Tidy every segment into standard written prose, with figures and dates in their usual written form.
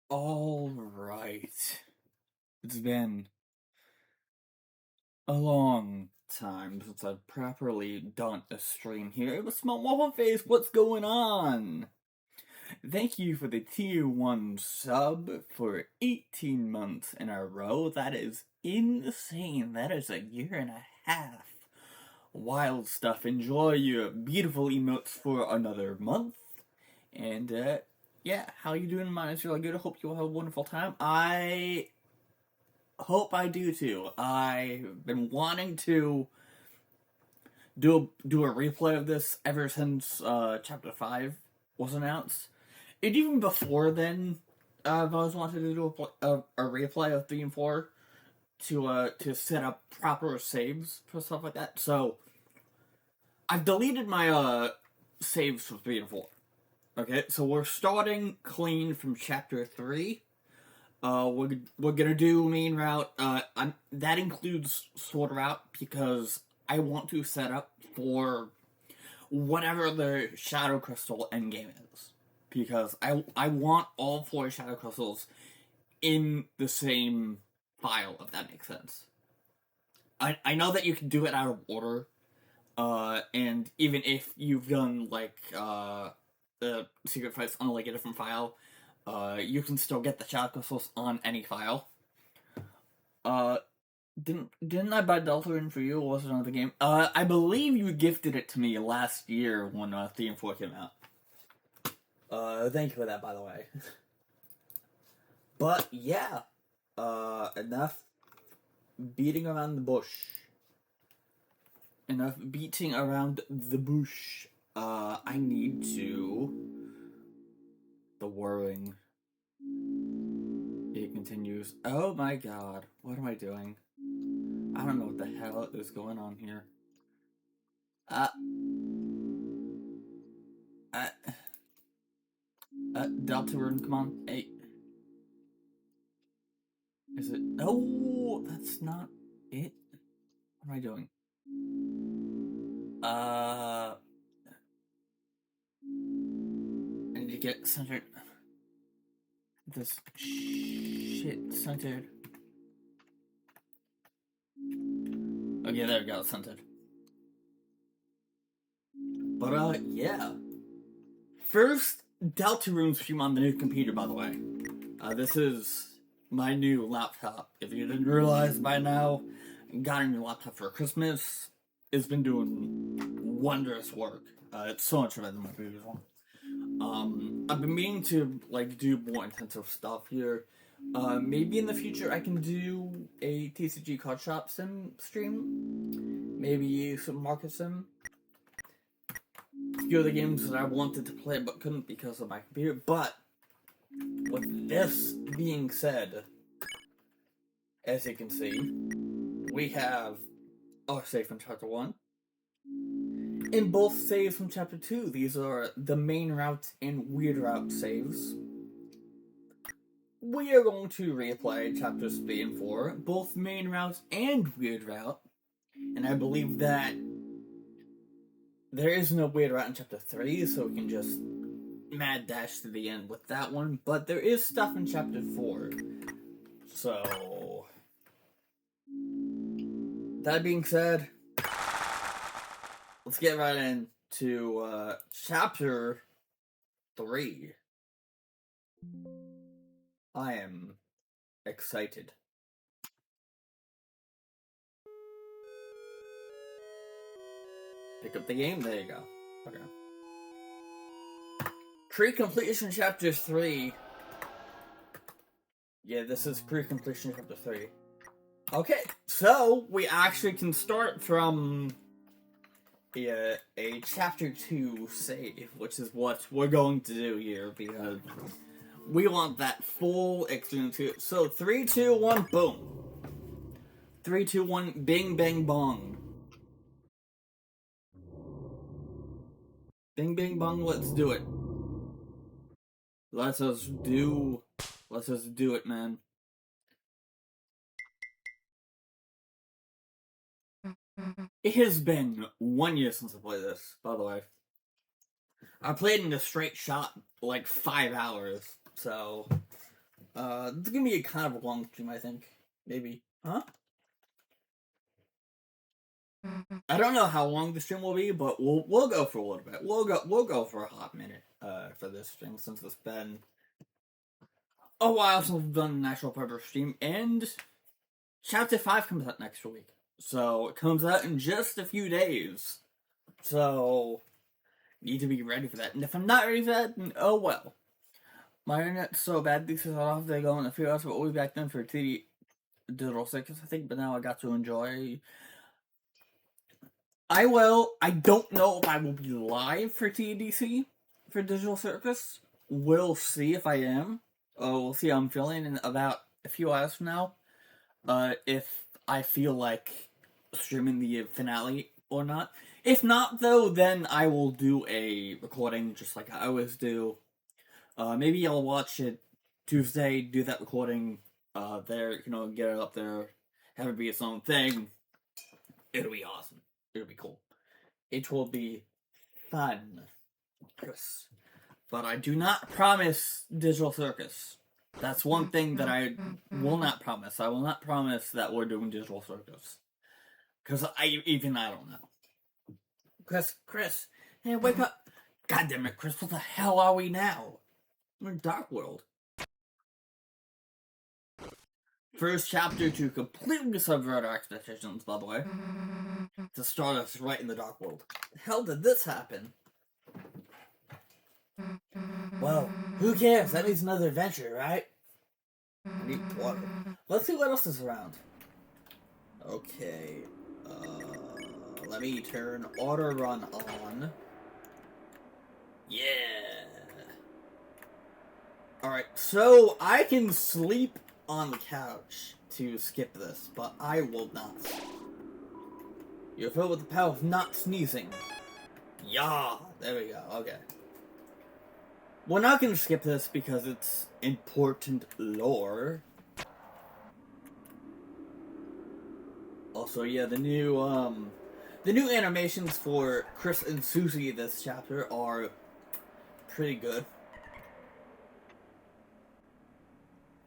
All right. It's been a long time since I've properly done a stream here. But Small Waffle Face, what's going on? Thank you for the tier 1 sub for 18 months in a row. That is insane. That is a year and a half. Wild stuff. Enjoy your beautiful emotes for another month. And, yeah, how you doing? Mine is really good. I hope you all have a wonderful time. I hope I do too. I've been wanting to do a replay of this ever since Chapter 5 was announced. And even before then, I've always wanted to do a replay of 3 and 4 to set up proper saves for stuff like that. So, I've deleted my saves for 3 and 4. Okay, so we're starting clean from Chapter 3. We're gonna do main route. That includes sword route because I want to set up for whatever the Shadow Crystal endgame is. Because I want all 4 Shadow Crystals in the same file, if that makes sense. I know that you can do it out of order, and even if you've done the secret fights on like a different file, you can still get the Shadow Crystals on any file. Didn't I buy Deltarune for you, or was it another game? I believe you gifted it to me last year when 3 and 4 came out. Thank you for that, by the way. But, yeah. Enough beating around the bush. Enough beating around the bush. I need to... The whirring. It continues. Oh my god. What am I doing? I don't know what the hell is going on here. Deltarune, come on. Hey. Is it? Oh, that's not it. What am I doing? I need to get centered. This shit centered. Okay, there we go, centered. But, yeah. First, Deltarune stream on the new computer, by the way. This is my new laptop. If you didn't realize by now, I got a new laptop for Christmas. It's been doing wondrous work. It's so much better than my previous one. I've been meaning to, do more intensive stuff here. Maybe in the future I can do a TCG card shop sim stream. Maybe some market sim. A few of the games that I wanted to play but couldn't because of my computer. But, with this being said, as you can see, we have our save from Chapter 1. In both saves from Chapter 2, these are the main route and weird route saves. We are going to replay Chapters 3 and 4, both main routes and weird route. And I believe that there is no weird route in Chapter 3, so we can just mad dash to the end with that one. But there is stuff in Chapter 4. So, that being said, let's get right into Chapter 3. I am excited. Pick up the game, there you go. Okay. Pre-completion Chapter 3. Yeah, this is pre-completion Chapter 3. Okay, so we actually can start from a Chapter 2 save, which is what we're going to do here, because we want that full experience here. So, 3, 2, 1, boom. 3, 2, 1, bing, bang, bong. Bing, bang, bong, let's do it. Let's us do it, man. It has been 1 year since I played this, by the way. I played in a straight shot, 5 hours, so It's gonna be a kind of a long stream, I think. Maybe. Huh? I don't know how long the stream will be, but we'll go for a little bit. We'll go for a hot minute for this stream, since it's been a while since we've done an actual proper stream, and Chapter 5 comes out next week. So it comes out in just a few days. So need to be ready for that. And if I'm not ready for that, then oh well. My internet's so bad these days, I'll have to go in a few hours, but we'll be back then for TD Digital Circus, I think, but now I got to enjoy. I will. I don't know if I will be live for TDC for Digital Circus. We'll see if I am. We'll see how I'm feeling in about a few hours from now. If I feel like streaming the finale or not. If not, though, then I will do a recording just like I always do. Maybe I'll watch it Tuesday, do that recording there, get it up there, have it be its own thing. It'll be awesome. It'll be cool. It will be fun. Yes. But I do not promise Digital Circus. That's one thing that I will not promise. I will not promise that we're doing Digital Circus. Because I don't know. Chris, hey, wake up. God damn it, Chris, what the hell are we now? We're in Dark World. First chapter to completely subvert our expectations, by the way. To start us right in the Dark World. The hell did this happen? Well, who cares? That means another adventure, right? I need water. Let's see what else is around. Okay. Let me turn auto run on. Yeah. Alright, so I can sleep on the couch to skip this, but I will not. You're filled with the power of not sneezing. Yeah, there we go, okay. We're not gonna skip this because it's important lore. Also, yeah, the new animations for Chris and Susie this chapter are pretty good.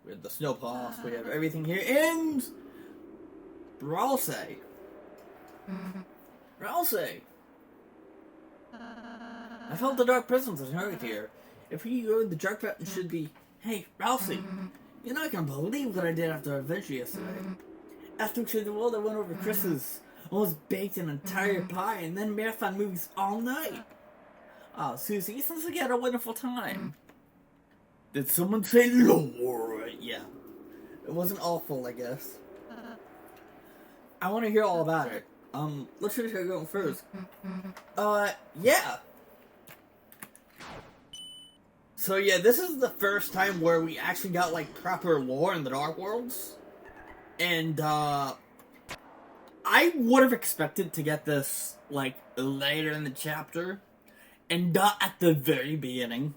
We have the snowplows, we have everything here, and Ralsei. I felt the dark presence was hurried here. If we go, the dark pattern should be, hey, Ralsei, you're not gonna believe what I did after our adventure yesterday. After we cleared the world, I went over Chris's, almost baked an entire pie, and then marathon movies all night. Oh, Susie, it sounds like you had a wonderful time. Did someone say lore? Yeah. It wasn't awful, I guess. I want to hear all about it. Let's finish going first. Yeah. So yeah, this is the first time where we actually got, like, proper lore in the Dark Worlds. And, I would have expected to get this, like, later in the chapter. And not at the very beginning.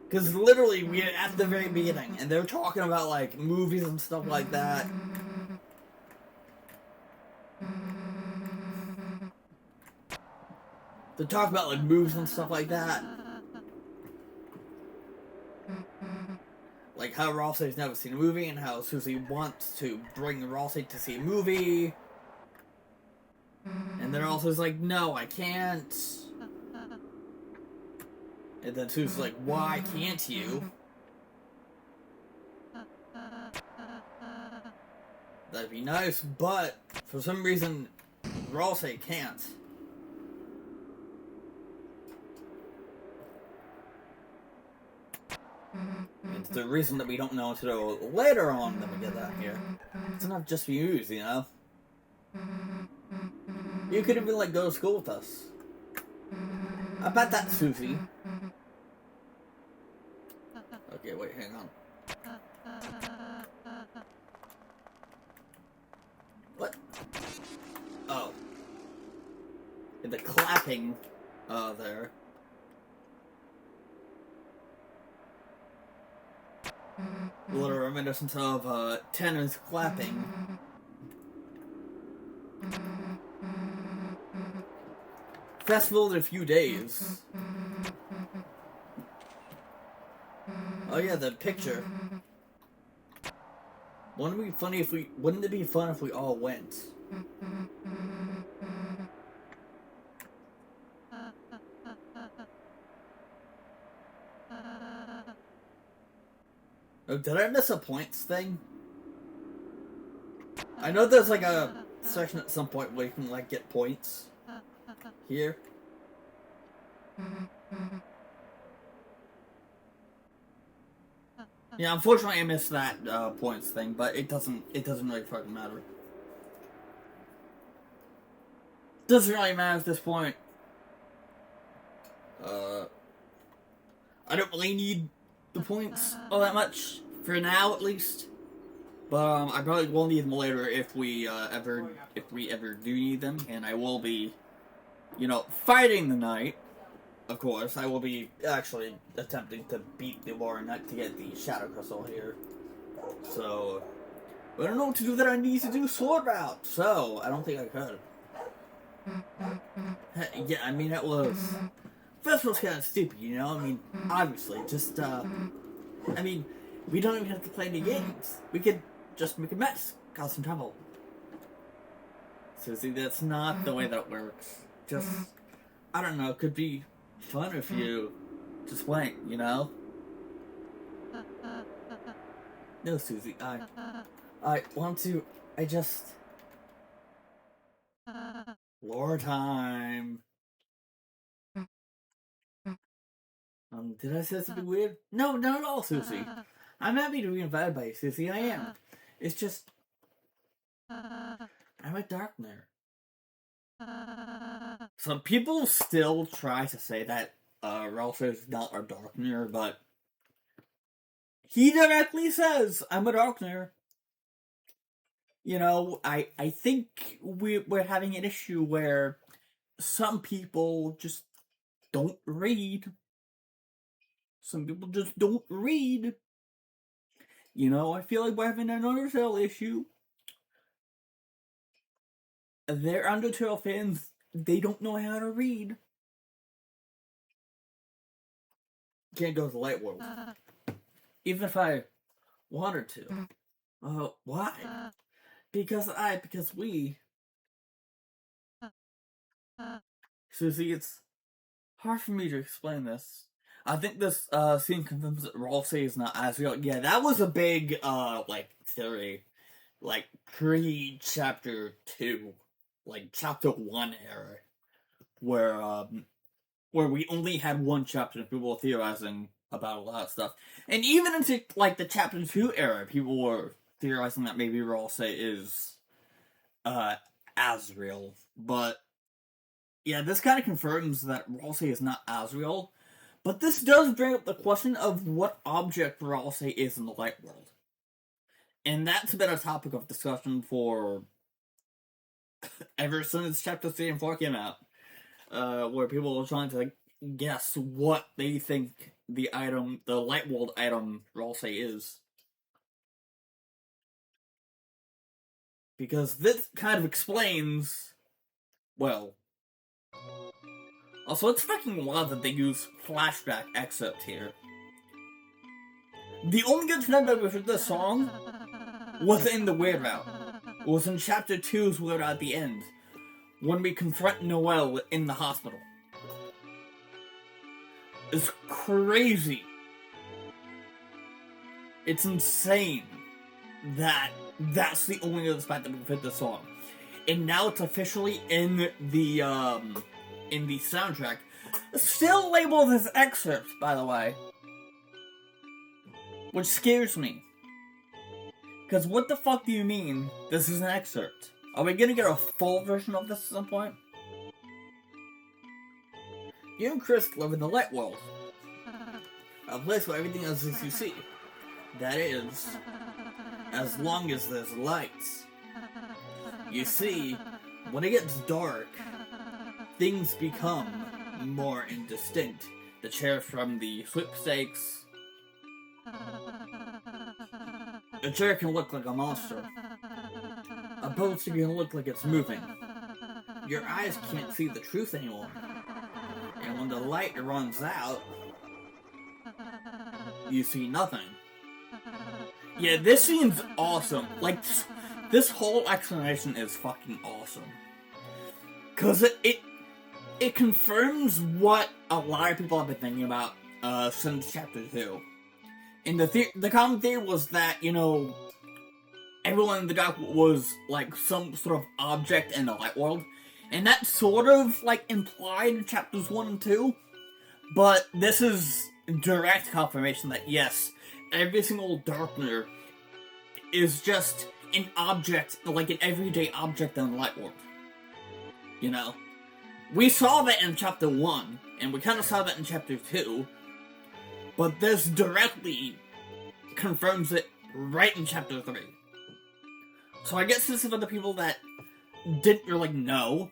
Because literally, we're at the very beginning, and they're talking about, like, movies and stuff like that. They're talking about, like, movies and stuff like that. Like, how Ralsei's never seen a movie, and how Susie wants to bring Ralsei to see a movie. And then Ralsei's like, no, I can't. And then Susie's like, why can't you? That'd be nice, but for some reason, Ralsei can't. It's the reason that we don't know until later on that we get that here. It's not just for you, you know? You could even, like, go to school with us. I bet that's Susie. Okay, wait, hang on. What? Oh. The clapping, there. A little reminiscence of, tenors clapping. Fast forward a few days. Oh yeah, the picture. Wouldn't it be fun if we all went? Oh, did I miss a points thing? I know there's like a section at some point where you can like get points. Here. Yeah, unfortunately I missed that points thing, but it doesn't really fucking matter. Doesn't really matter at this point. I don't really need the points all that much for now, at least. But I probably will need them later if we ever do need them, and I will be, fighting the knight. Of course, I will be actually attempting to beat the Warren Knight to get the Shadow Crystal here. So, I don't know what to do that I need to do sword route, so I don't think I could. Yeah, I mean, it was... First was kind of stupid, you know? I mean, obviously, just, I mean, we don't even have to play any games. We could just make a mess, cause some trouble. So, see, that's not the way that it works. Just, I don't know, it could be fun if you just went, you know? No, Susie, I want to, lore time. Did I say something weird? No, not at all, Susie. I'm happy to be invited by you, Susie, I am. It's just, I'm a Darkner. Some people still try to say that Ralph is not a Darkner, but he directly says, I'm a Darkner. You know, I think we're having an issue where some people just don't read. Some people just don't read. You know, I feel like we're having an Undertale issue. They're Undertale fans, they don't know how to read. Can't go to the light world. Even if I wanted to. Why? Because we... Susie, it's hard for me to explain this. I think this scene confirms that Ralsei is not Asriel. Yeah, that was a big, theory. Like, pre-Chapter 2. Like, Chapter 1 era. Where we only had one chapter and people were theorizing about a lot of stuff. And even into, like, the Chapter 2 era, people were theorizing that maybe Ralsei is, Asriel. But, yeah, this kind of confirms that Ralsei is not Asriel. But this does bring up the question of what object Ralsei is in the light world. And that's been a topic of discussion for ever since Chapter 3 and 4 came out. Where people are trying to guess what they think the light world item Ralsei is. Because this kind of explains, well... Also, it's fucking wild that they use flashback excerpt here. The only good time that we heard this song was in the Weird Route. It was in Chapter 2's Weird Route at the end, when we confront Noelle in the hospital. It's crazy. It's insane that that's the only other spot that we fit this song. And now it's officially in the soundtrack. Still labeled as excerpt, by the way. Which scares me. Because what the fuck do you mean this is an excerpt? Are we gonna get a full version of this at some point? You and Chris live in the light world. A place where everything is as you see. That is, as long as there's lights. You see, when it gets dark, things become more indistinct. The chair from the sweepstakes. A chair can look like a monster. A poster can look like it's moving. Your eyes can't see the truth anymore. And when the light runs out, you see nothing. Yeah, this scene's awesome. Like, this whole explanation is fucking awesome. Cause it confirms what a lot of people have been thinking about since Chapter 2. And the common theory was that, you know, everyone in the dark was like some sort of object in the light world. And that sort of like implied in Chapters 1 and 2. But this is direct confirmation that yes, every single darkener is just an object, like an everyday object in the light world. You know? We saw that in Chapter 1, and we kind of saw that in Chapter 2, but this directly confirms it right in Chapter 3. So I guess this is for the people that didn't really know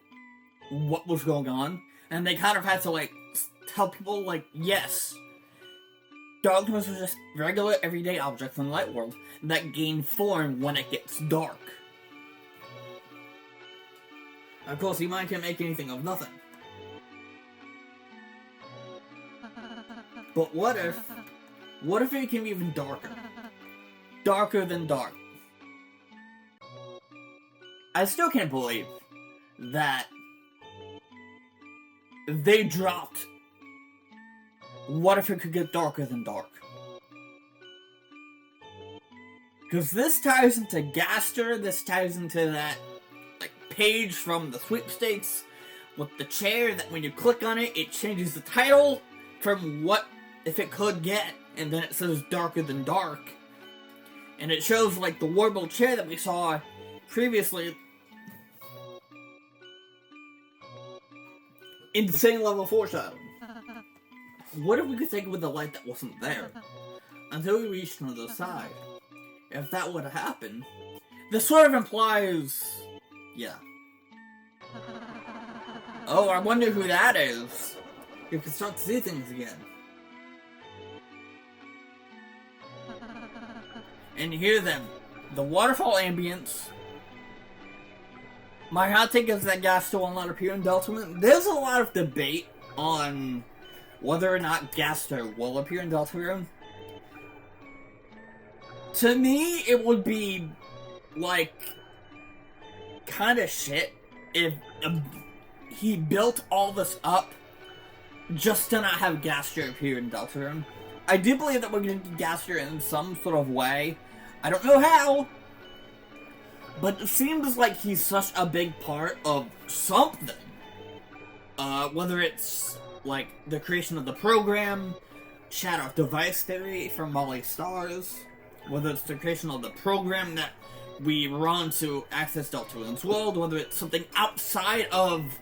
what was going on, and they kind of had to, like, tell people, like, yes, darkness is just regular, everyday objects in the light world that gain form when it gets dark. Of course, your mind can't make anything of nothing. But what if it can be even darker? Darker than dark. I still can't believe that they dropped what if it could get darker than dark. Because this ties into Gaster, this ties into that page from the sweepstakes with the chair that when you click on it, it changes the title from what if it could get, and then it says darker than dark. And it shows like the warble chair that we saw previously. Insane level foreshadowing. What if we could take it with a light that wasn't there? Until we reached another side. If that would have happened, this sort of implies... yeah. Oh, I wonder who that is. You can start to see things again. And hear them. The waterfall ambience. My hot take is that Gaster will not appear in Deltarune. There's a lot of debate on whether or not Gaster will appear in Deltarune. To me, it would be, like, kind of shit if he built all this up just to not have Gaster appear in Deltarune. I do believe that we're going to get Gaster in some sort of way. I don't know how, but it seems like he's such a big part of something. Whether it's, like, the creation of the program, Shadow Device Theory from Molly Stars, whether it's the creation of the program that we run to access Deltarune's world, whether it's something outside of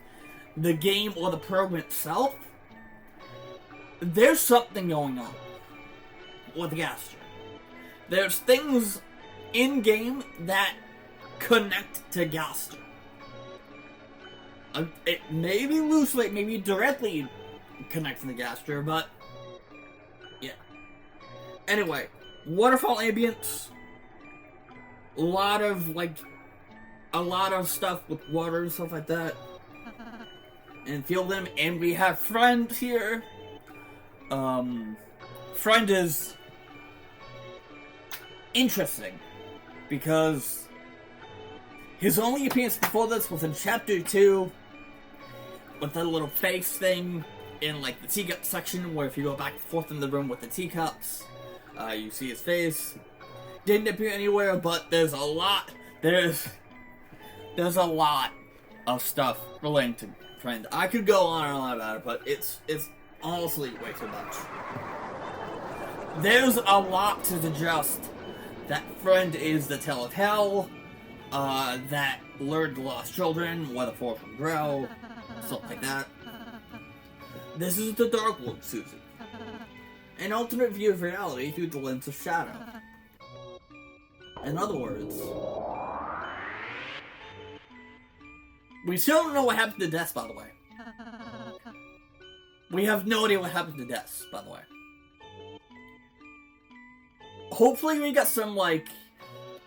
the game or the program itself, there's something going on with Gaster. There's things in-game that connect to Gaster. It may be loosely, maybe directly connecting to Gaster, but yeah. Anyway, waterfall ambience, a lot of stuff with water and stuff like that, and feel them. And we have Friend here. Friend is interesting because his only appearance before this was in Chapter 2 with that little face thing in like the teacup section, where if you go back and forth in the room with the teacups, you see his face. Didn't appear anywhere, but there's a lot of stuff relating to Friend. I could go on and on about it, but it's honestly way too much. There's a lot to suggest that Friend is the tale of hell, that lured the lost children, where the forest will grow, stuff like that. This is the Dark World, Susie. An alternate view of reality through the lens of shadow. In other words, we still don't know what happened to Des, by the way. We have no idea what happened to Des, by the way. Hopefully we got some, like,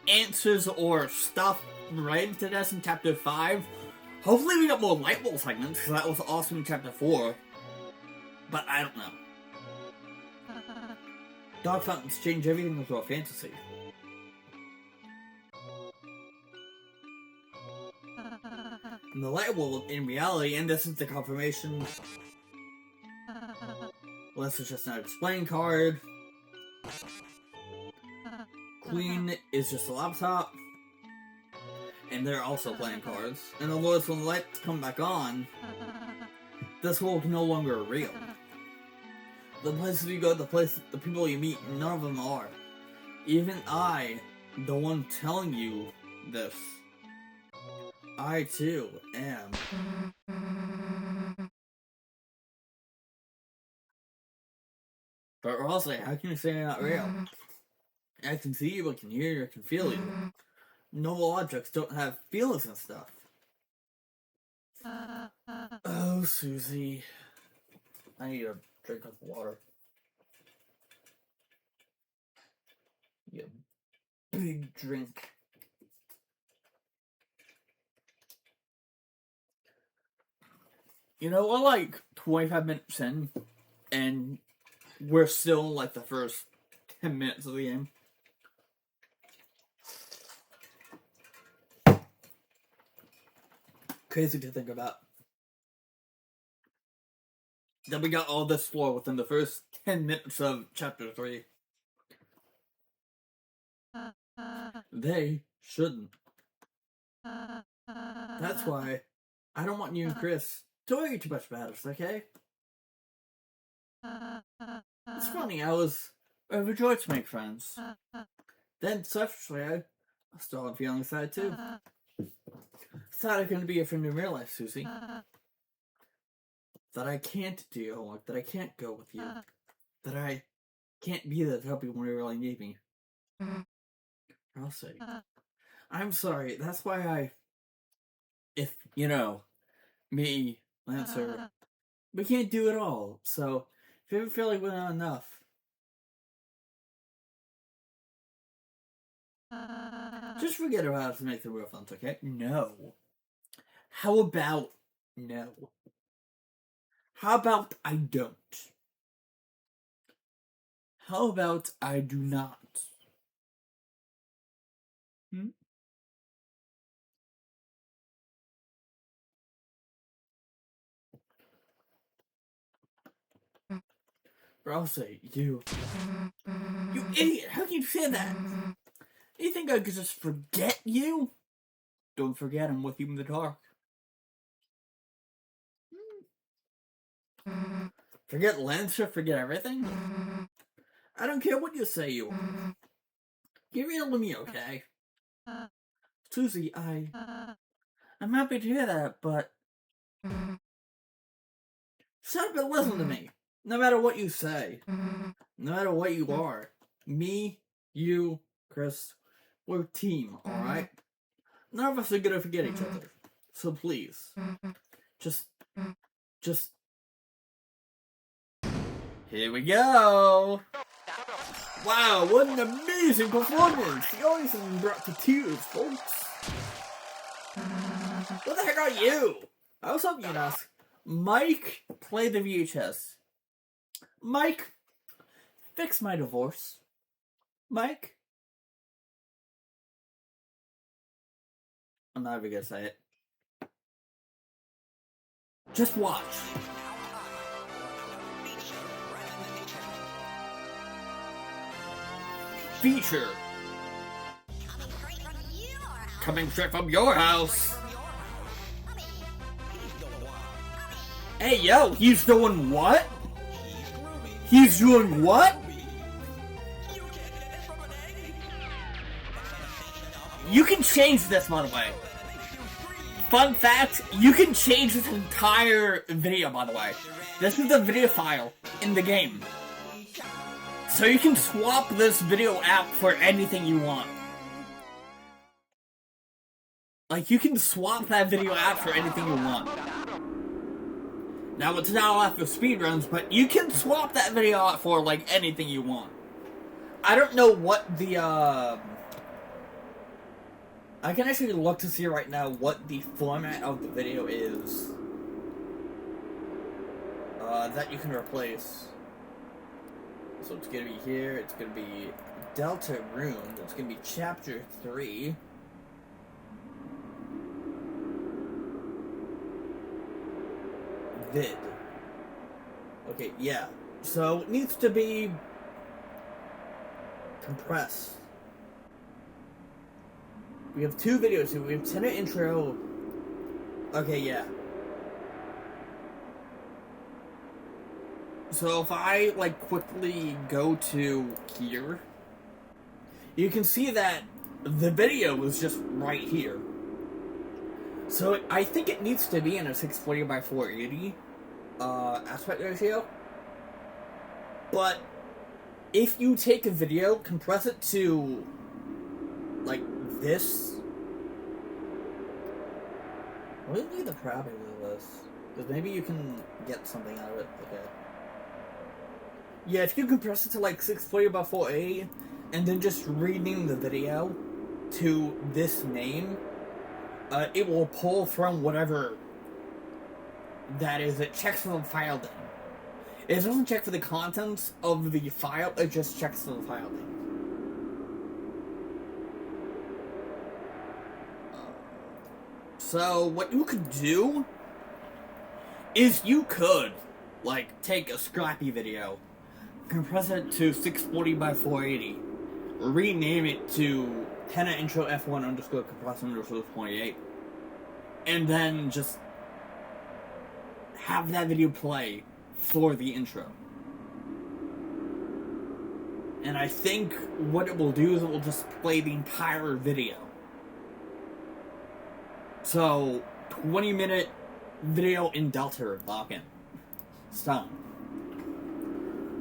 answers or stuff related to Des in Chapter 5. Hopefully we got more Light World segments, because that was awesome in Chapter 4. But I don't know. Dark fountains change everything into a fantasy. In the light world, in reality, and this is the confirmation, well, this is just an explain card. Queen is just a laptop, and they're also playing cards. In other words, when the lights come back on, this world is no longer real. The places you go, the people you meet, none of them are. Even I, the one telling you this, I too am. But also, how can you say you're not real? I can see you, I can hear you, I can feel you. Normal objects don't have feelings and stuff. Oh, Susie. I need a drink of water. Yeah, big drink. You know, we're like 25 minutes in, and we're still like the first 10 minutes of the game. Crazy to think about. That we got all this floor within the first 10 minutes of Chapter 3. They shouldn't. That's why I don't want you and Chris to worry too much about us, okay? It's funny, I was overjoyed to make friends. Then, selfishly, I still have feelings that too. Thought I couldn't be a friend in real life, Susie. That I can't do your homework, that I can't go with you, that I can't be there to help you when you really need me. I'll say, I'm sorry, that's why if, you know, me, Lancer, we can't do it all, so if you ever feel like we're not enough, just forget about it to make the real fun, okay? No. How about no? How about I don't? How about I do not? Or I'll say, you idiot! How can you say that? You think I could just forget you? Don't forget I'm with you in the dark. Forget Lancer, forget everything? I don't care what you say, you are. You're real to me, okay? Susie, I'm happy to hear that, but shut up and listen to me. No matter what you say, no matter what you are, me, you, Chris, we're a team, alright? None of us are gonna forget each other. So please, just... Here we go! Wow, what an amazing performance! The audience has been brought to tears, folks. What the heck are you? I was hoping you'd ask. Mike, play the VHS. Mike, fix my divorce. Mike? I'm not even gonna say it. Just watch. Feature. Coming straight from your house. Hey, yo, he's doing what? He's doing what? You can change this, by the way. Fun fact, you can change this entire video, by the way. This is the video file in the game. So you can swap this video app for anything you want. Like, you can swap that video app for anything you want. Now, it's not allowed for speedruns, but you can swap that video out for, like, anything you want. I don't know what the, I can actually look to see right now what the format of the video is. That you can replace. So it's gonna be here, it's gonna be Deltarune, it's gonna be Chapter 3. Vid. Okay, yeah. So it needs to be compressed. We have 2 videos here. We have 10 intro. Okay, yeah. So if I quickly go to here, you can see that the video is just right here. So I think it needs to be in a 640 by 480 aspect ratio. But if you take a video, compress it to this. What would be the property of this? Because maybe you can get something out of it. Okay. Yeah, if you compress it to 640 by 480, and then just rename the video to this name, it will pull from whatever that is. It checks for the file name. It doesn't check for the contents of the file, it just checks for the file name. So, what you could do is you could, take a scrappy video, compress it to 640 by 480, rename it to Tenna Intro F1 underscore compressor underscore 28, and then just have that video play for the intro. And I think what it will do is it will just play the entire video. So, 20-minute video in Delta lock in. Stone.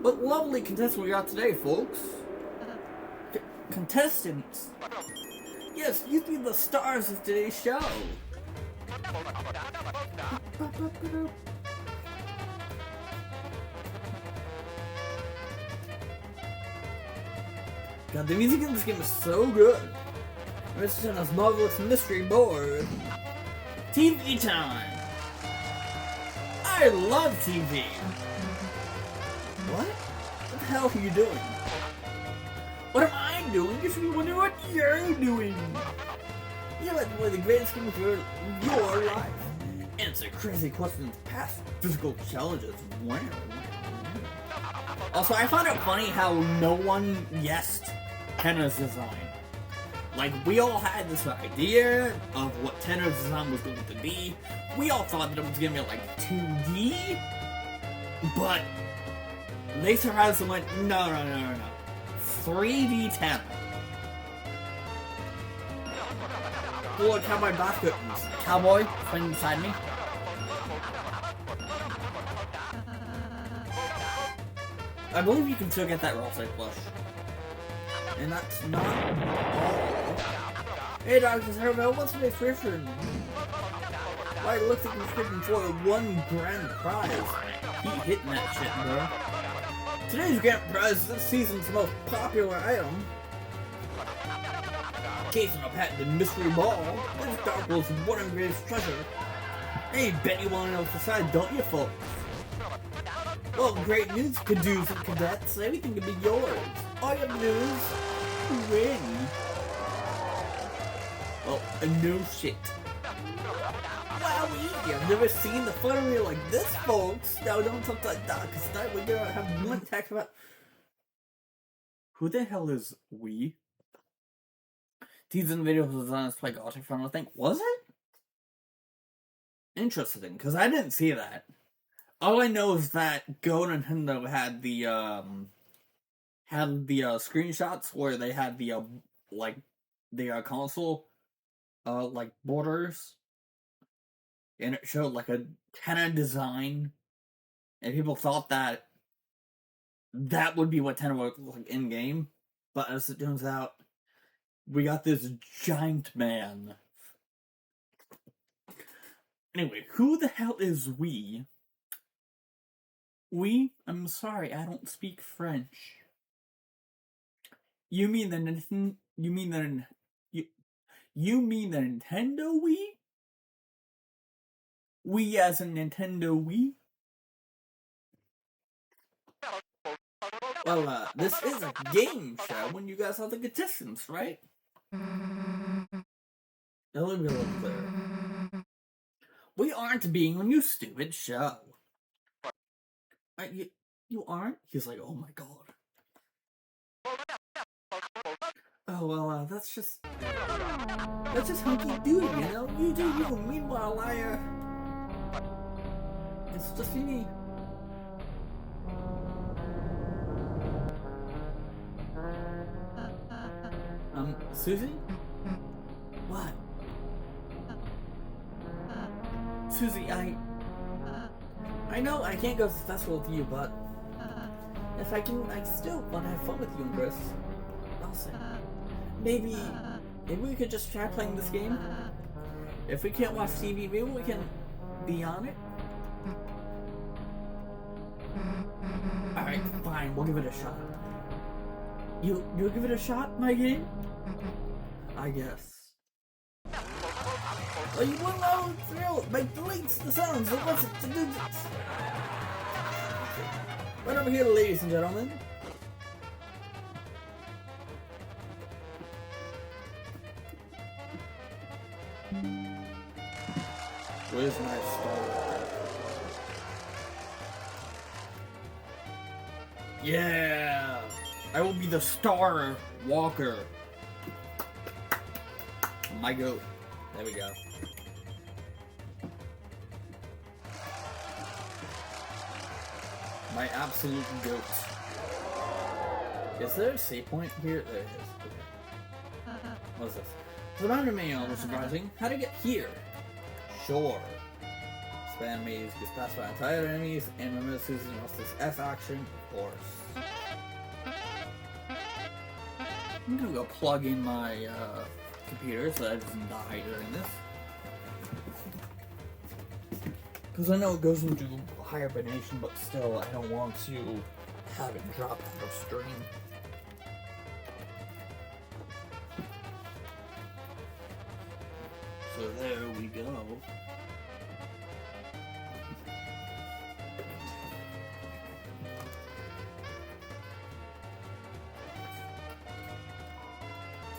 What lovely contestants we got today, folks. Contestants. Yes, you be the stars of today's show. God, the music in this game is so good. This is on this marvelous mystery board. TV time. I love TV. What? What the hell are you doing? What am I doing? You should be wondering what you're doing. You're like one of the greatest games of your life. Answer crazy questions, past physical challenges. Wow. Also, I found it funny how no one guessed Tenna's design. We all had this idea of what Tenna's design was going to be. We all thought that it was going to be 2D, but they surprised and went, no. 3D Tenna. Look, cowboy basket. Cowboy, friend beside me. I believe you can still get that roll side plush. And that's not all. Hey, Dr. Cerebell, what's my description? Why, it looks like you're freaking for one grand prize. Keep hitting that shit, bro. Today's grand prize is this season's most popular item. Chasing a patented mystery ball. This Dark World's one of greatest treasure. Hey, bet you want to know what's inside, don't you, folks? Well, great news, cadues and cadets. Everything can be yours. All you have to do is win. Well, no shit. Wowie! I've never seen the fun reel like this, folks. No, don't talk like that, because tonight we're gonna have one text about. Who the hell is we? These in the video was on this like Auto Final thing. Was it? Interesting, because I didn't see that. All I know is that Go Nintendo had the screenshots where they had the console borders, and it showed a Tenna design, and people thought that would be what Tenna would look like in game, but as it turns out, we got this giant man. Anyway, who the hell is we? We? I'm sorry, I don't speak French. You mean the Nintendo Wii? We as in Nintendo Wii? Well, this is a game show when you guys are the contestants, right? Now let me be a little clearer. We aren't being on your stupid show. You aren't? He's like, oh my god. Oh, well, that's just hunky-doody, you know? You do you. Meanwhile, it's just me. Susie? What? Susie, I know I can't go to the festival with you, but if I can, I still want to have fun with you and Chris. I'll say. Maybe we could just try playing this game? If we can't watch TV, maybe we can be on it? Alright, fine, we'll give it a shot. You'll give it a shot, my game? I guess. Well, you won't know it's real. Like, deletes the sounds. It wants it to do this. Right over here, ladies and gentlemen. Where's my star? Yeah! I will be the Star Walker. My goat. There we go. My absolute goat. Is there a save point here? There it is. Okay. What is this? The mountain manual was surprising. How to get here? Sure. Spam maze gets passed by entire enemies, and remember Susan wants this F action, of course. I'm gonna go plug in my computer so that it doesn't die during this. Because I know it goes into hibernation, but still, I don't want to have it drop out of stream. So there we go.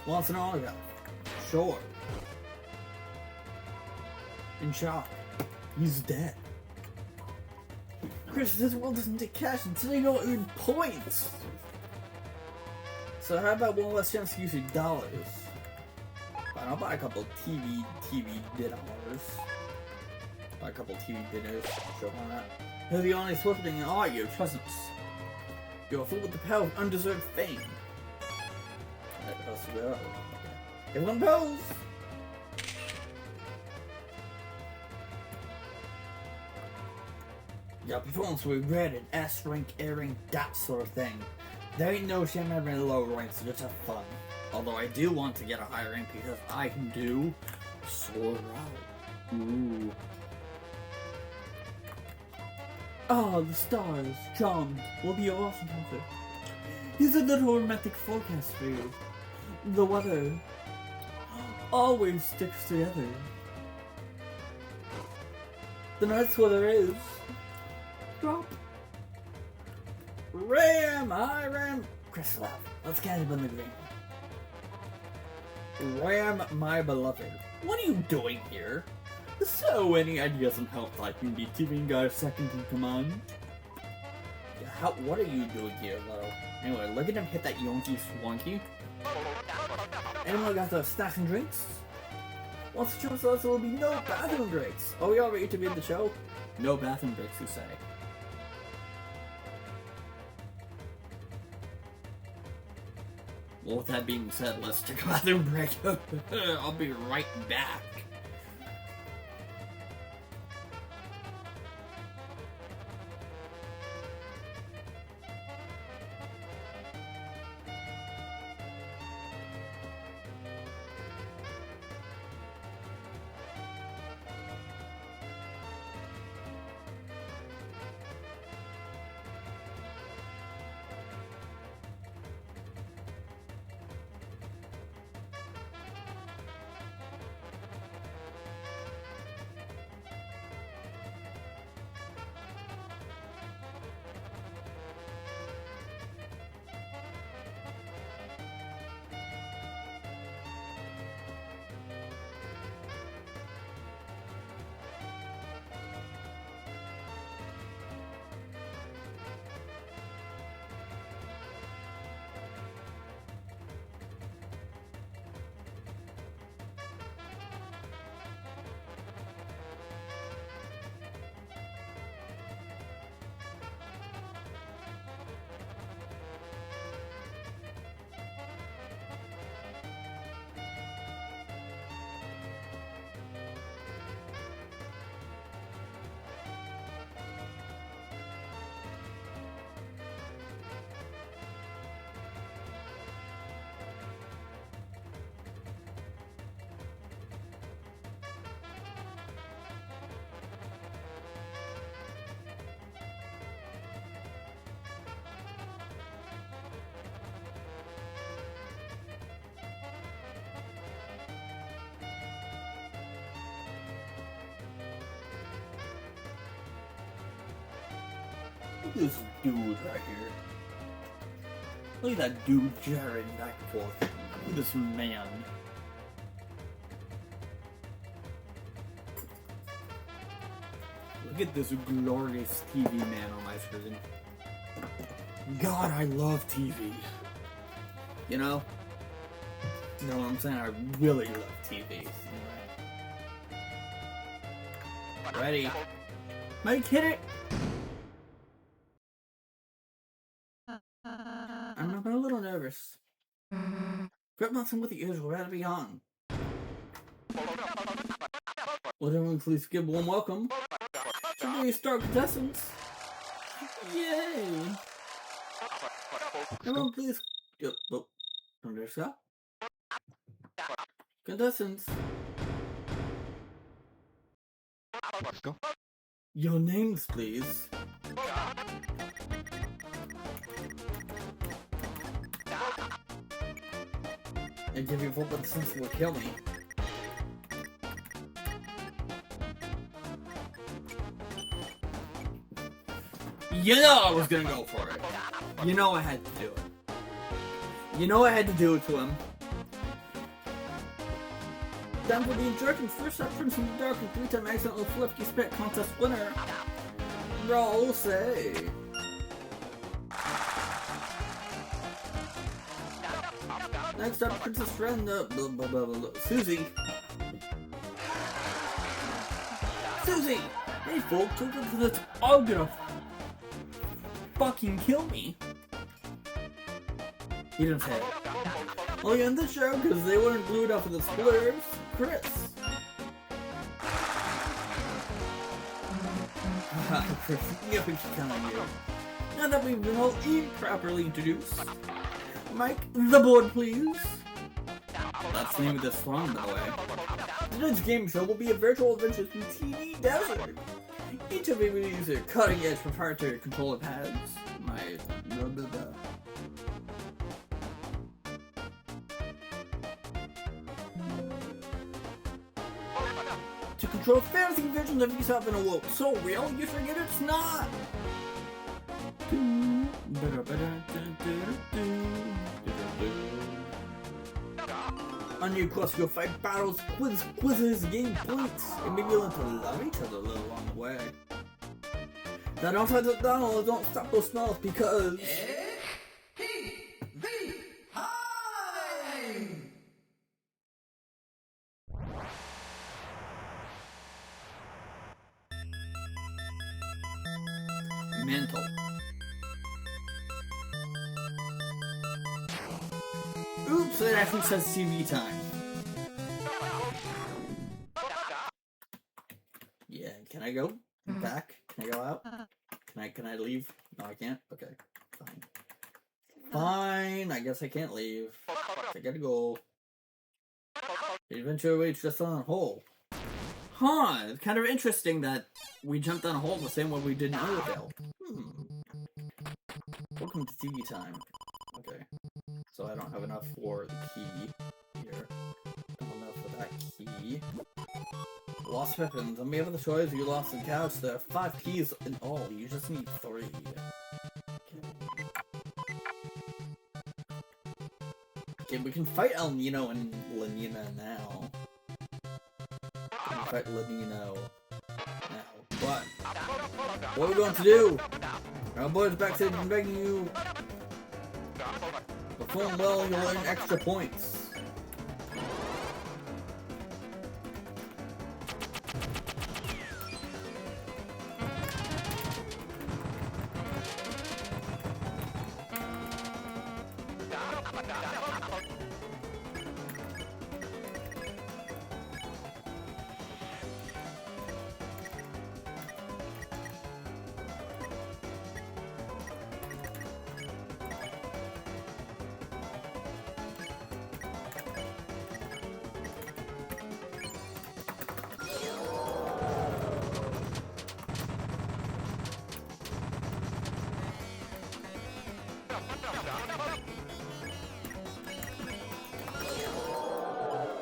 Wants an autograph. Sure. In shock. He's dead. Chris, this world doesn't take cash until you don't earn points. So how about one less chance to use your dollars? Fine, I'll buy a couple TV dinners. Buy a couple TV dinners. Show on that. You're the only swiftling in all your presence. You're filled with the power of undeserved fame. Let's go. Everyone pose! Your performance will be rated S rank, A rank, that sort of thing. There ain't no shame having a low rank, so just have fun. Although I do want to get a higher rank because I can do soar out. Ooh. Ah, the stars, charmed, will be your awesome concert. Here's a little romantic forecast for you. The weather always sticks together. The night's weather is drop. Ram, Chris laugh. Let's catch up in the green. Ram, my beloved. What are you doing here? So, any ideas on how I can be TV guy second in command? Yeah, what are you doing here, though? Anyway, look at him hit that yonky swanky. Anyone got the snacks and drinks? Once the show starts, there will be no bathroom breaks. Are we all ready to be in the show? No bathroom breaks, you say. Well, with that being said, let's take a bathroom break. I'll be right back. Look at this dude right here. Look at that dude gyrating back and forth. Look at this man. Look at this glorious TV man on my screen. God, I love TV. You know? You know what I'm saying? I really love TV. Ready? Am I kidding? I'm a little nervous. Grab nothing with the ears, we're about to be on. Would everyone please give one welcome to the star contestants? Yay! Everyone please... Yep, oh, from there, Scott. Contestants. Let's go. Your names, please. And give your vote, but the sense will kill me. You know I was gonna go for it. You know I had to do it. You know I had to do it to him. Time for the jerking first up Prince in the Dark and 3-time accidental Flippy Spit contest winner. Roll say. Next up, Princess Friend, Susie. Susie! Hey folks, welcome to this all gonna fucking kill me. He didn't say it. Well, you end the show because they weren't glued up with the splitters. Chris. Chris, yeah, we should tell you. Now that we've been all properly introduced, Mike, the board, please. That's the name of this song, by the way. Today's game show will be a virtual adventure through TV Desert. Each of you will use their cutting-edge proprietary controller pads. To control fantasy visions of yourself in a world so real, you forget it's not. On your quest, you'll fight battles, quizzes, gain points, and maybe you'll learn to love each other a little along the way. Now don't stop those smells because... Mental. Oops, it actually says TV time. Yeah, can I go back? Can I go out? Can I leave? No, I can't? Okay, fine. Fine, I guess I can't leave. I gotta go. The adventure waits just on a hole. Huh, it's kind of interesting that we jumped on a hole the same way we did in Riverdale. Welcome to TV time. Okay. So I don't have enough for the key here. Don't have enough for that key. Lost weapons. On behalf of the choice, you lost the couch. There are 5 keys in all. You just need 3. Okay, we can fight El Nino and Lenina now. We can fight Lenino now. But what are we going to do? Our boys backstage and begging you. Perform well, you'll earn extra points.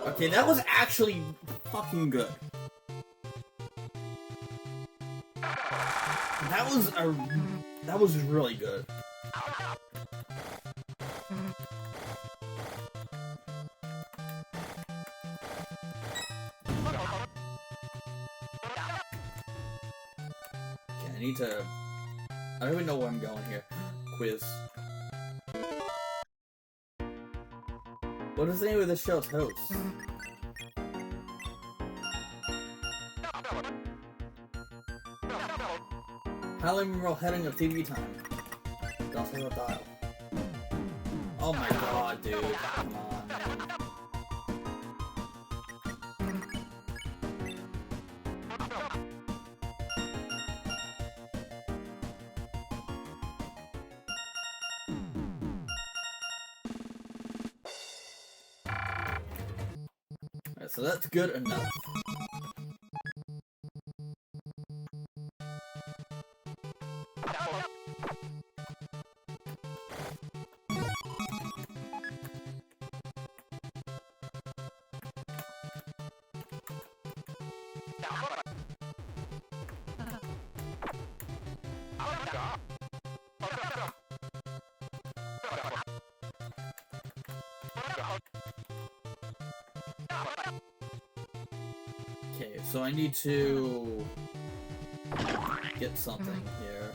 Okay, that was actually fucking good. That was really good. Okay, I need to. I don't even know where I'm going here. Quiz. What is the name of the show's host? Highly memorable heading of TV time. Don't say the dial. Oh my god, dude. Come on, man. Alright, so that's good enough. Okay, so I need to get something here.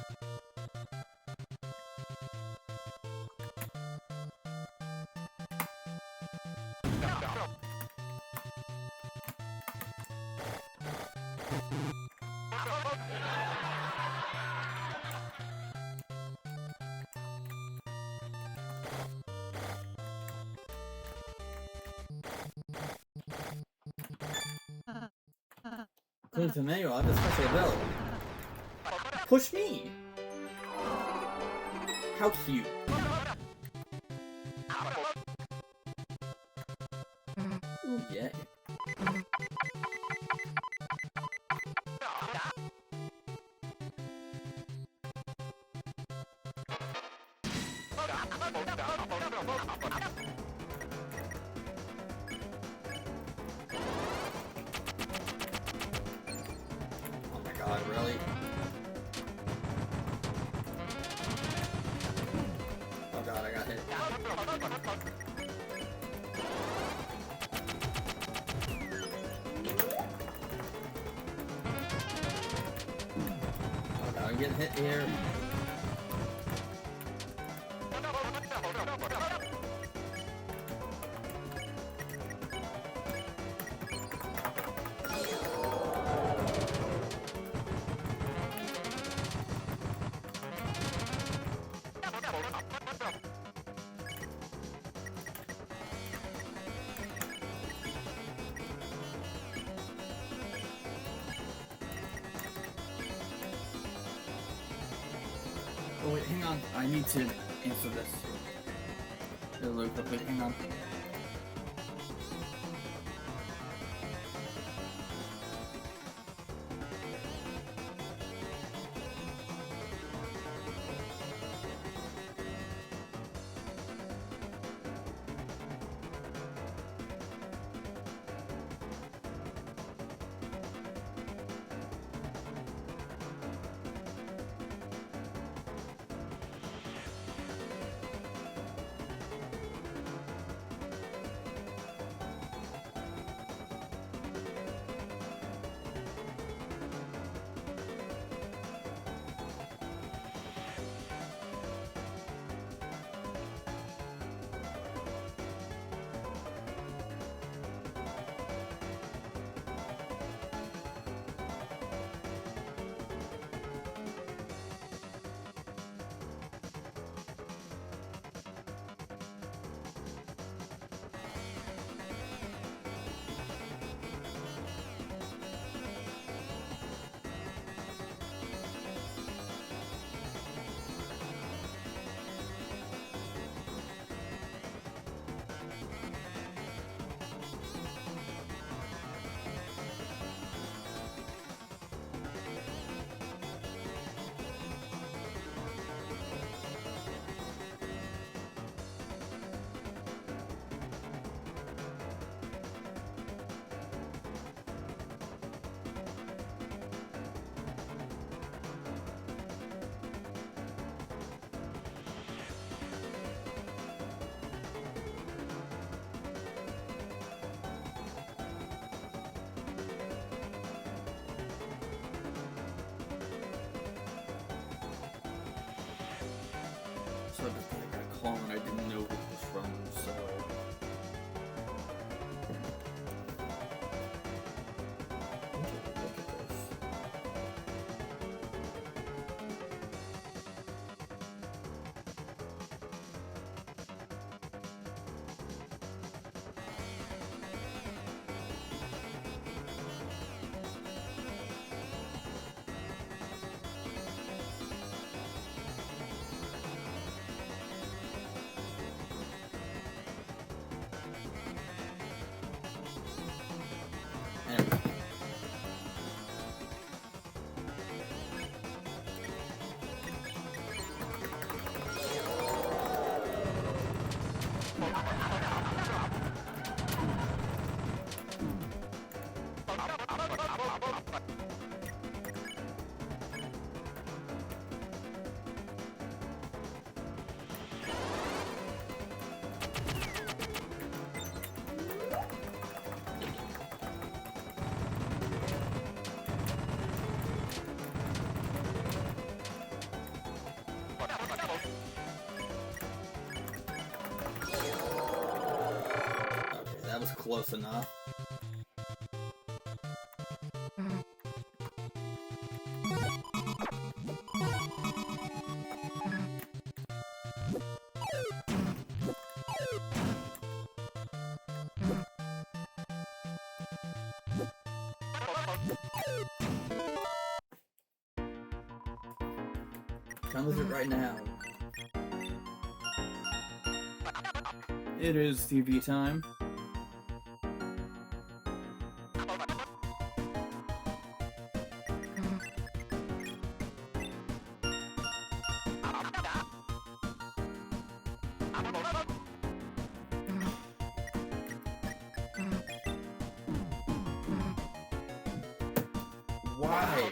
According to the manual, I have a special ability. Push me! How cute. Ooh, yeah. Oh my god, really? Oh god, I got hit. Oh god, I'm getting hit here. Oh wait, hang on. I need to answer this. Really quickly, hang on. call and I didn't know who it was from, so... Look at this. Anyway. Okay, that was close enough. Time is it right now? It is TV time. Why?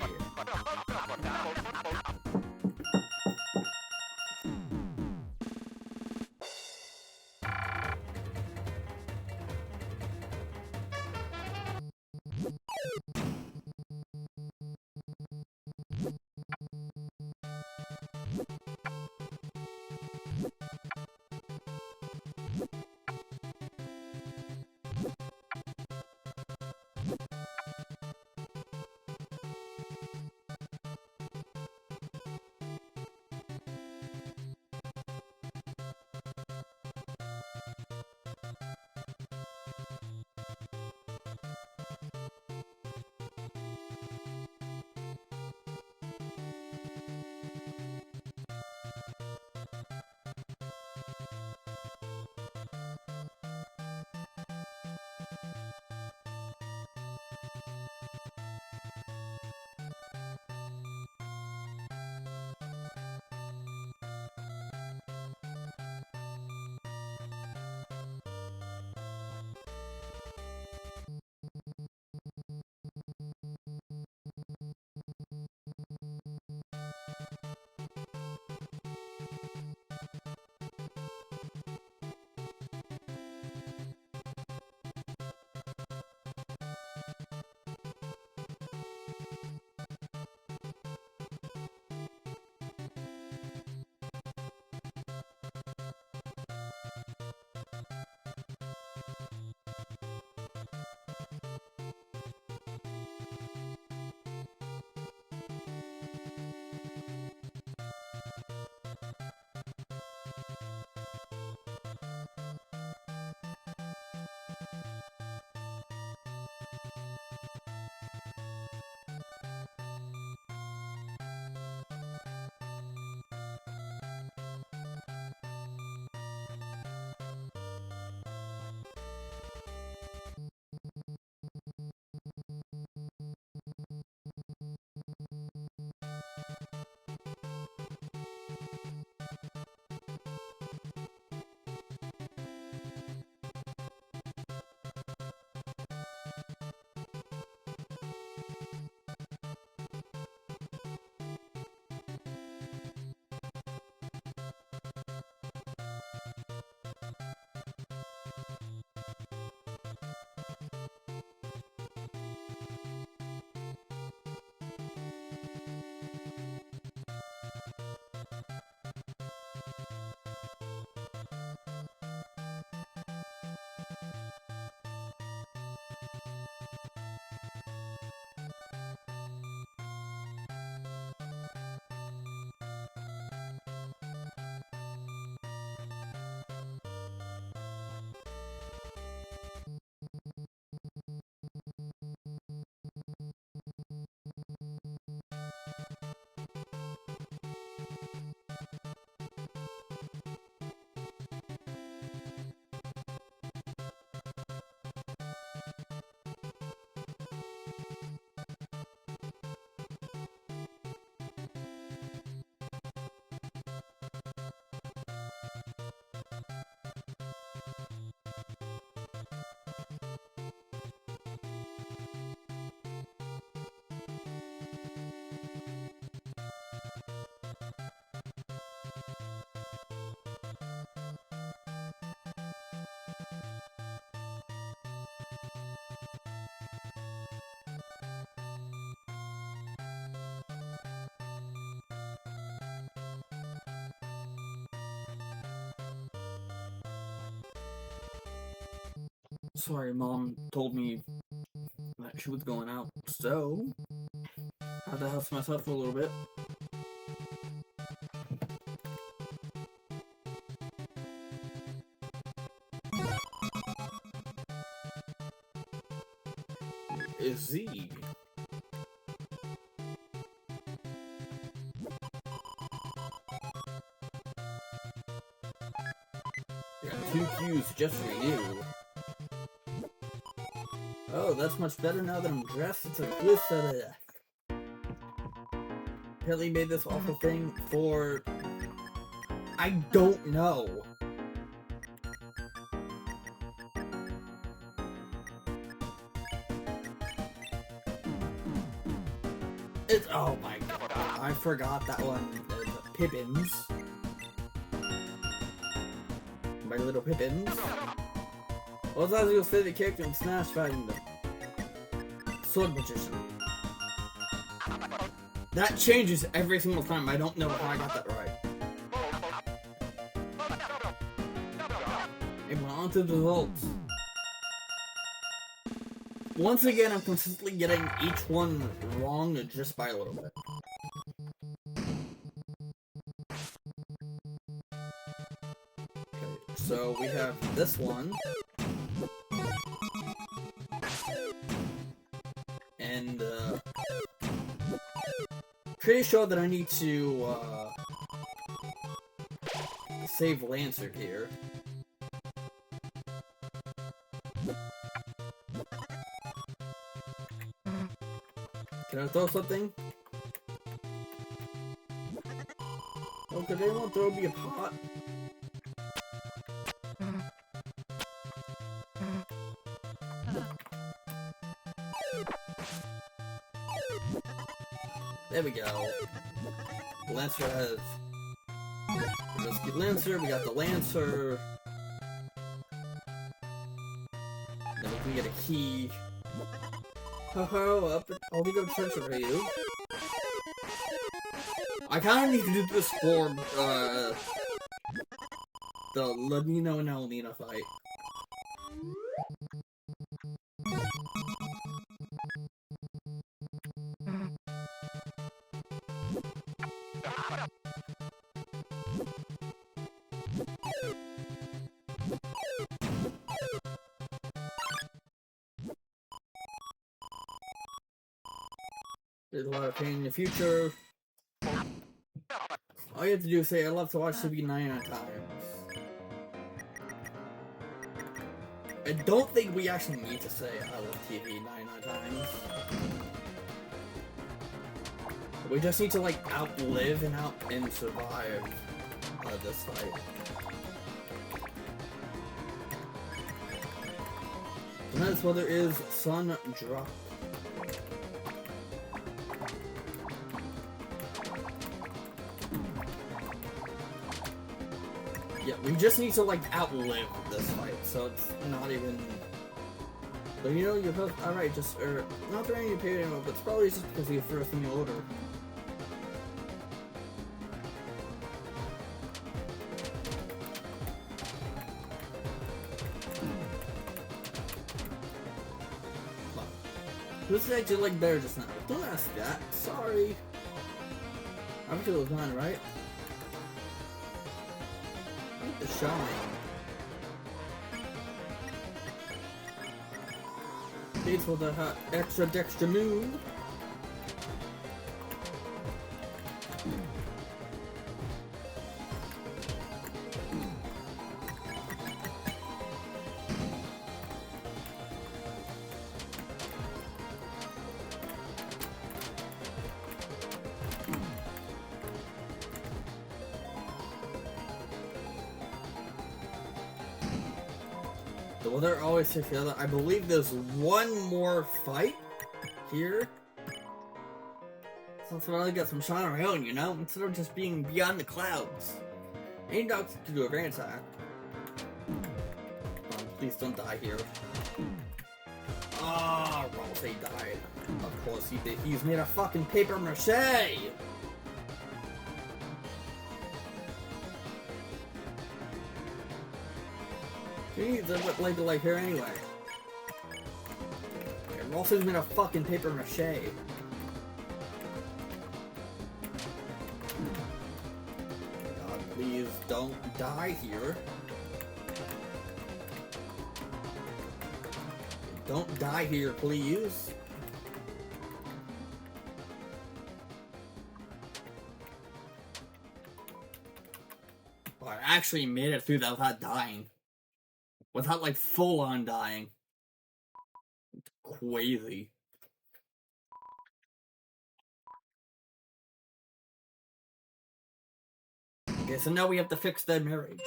sorry, Mom told me that she was going out, so I had to house myself for a little bit. Is Z? Got 2 Qs just for you. Oh, that's much better now that I'm dressed. It's a good set of... Apparently made this awful thing for... I don't know. It's... Oh my god. I forgot that one. The Pippins. My little Pippins. Well, it's as you'll say the character in Smash fighting the Sword Magician. That changes every single time. I don't know how I got that right. And we're on to the results. Once again, I'm consistently getting each one wrong just by a little bit. Okay, so we have this one. And, pretty sure that I need to, save Lancer here. Can I throw something? Oh, could anyone throw me a pot? There we go. Lancer has... Rescue Lancer, we got the Lancer. Then we can get a key. Ho ho, up, I'll be good treasure for you. I kinda need to do this for, the Lamino and Alina fight. There's a lot of pain in the future. All you have to do is say, I love to watch TV 99 times. I don't think we actually need to say, I love TV 99 times. We just need to, like, outlive and survive this fight. Tonight's weather is sun drop. Yeah, we just need to, like, outlive this fight, so it's not even... But you know, you're both... Alright, just... not throwing you paid anymore, but it's probably just because of your first thing you order. This is actually, like, better just now. Don't ask that. Sorry. I think it was mine, right? The shine. Thanks for the extra dextra move. The weather always takes the other. I believe there's one more fight here. So let's finally get some shine around, you know? Instead of just being beyond the clouds. Any dogs to do a grand attack. Please don't die here. Ah, Ralsei died. Of course he did. He's made of fucking paper mache! He needs a bit like her anyway. I'm also using a fucking paper mache. God, please don't die here. Don't die here, please. Well, I actually made it through that without dying. Without, like, full-on dying. It's crazy. Okay, so now we have to fix their marriage.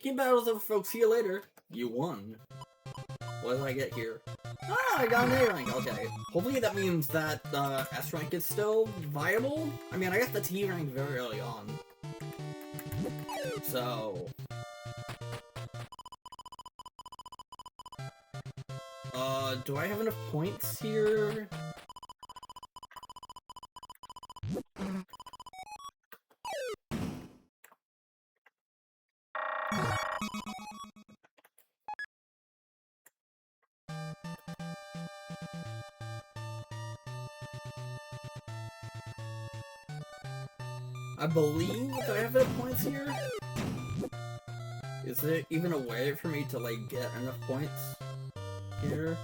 Team battles over, folks. See you later. You won. What did I get here? Ah, I got an A rank. Okay. Hopefully that means that S rank is still viable. I mean, I got the T rank very early on. So... do I have enough points here? I believe that I have enough points here. Is there even a way for me to, like, get enough points here?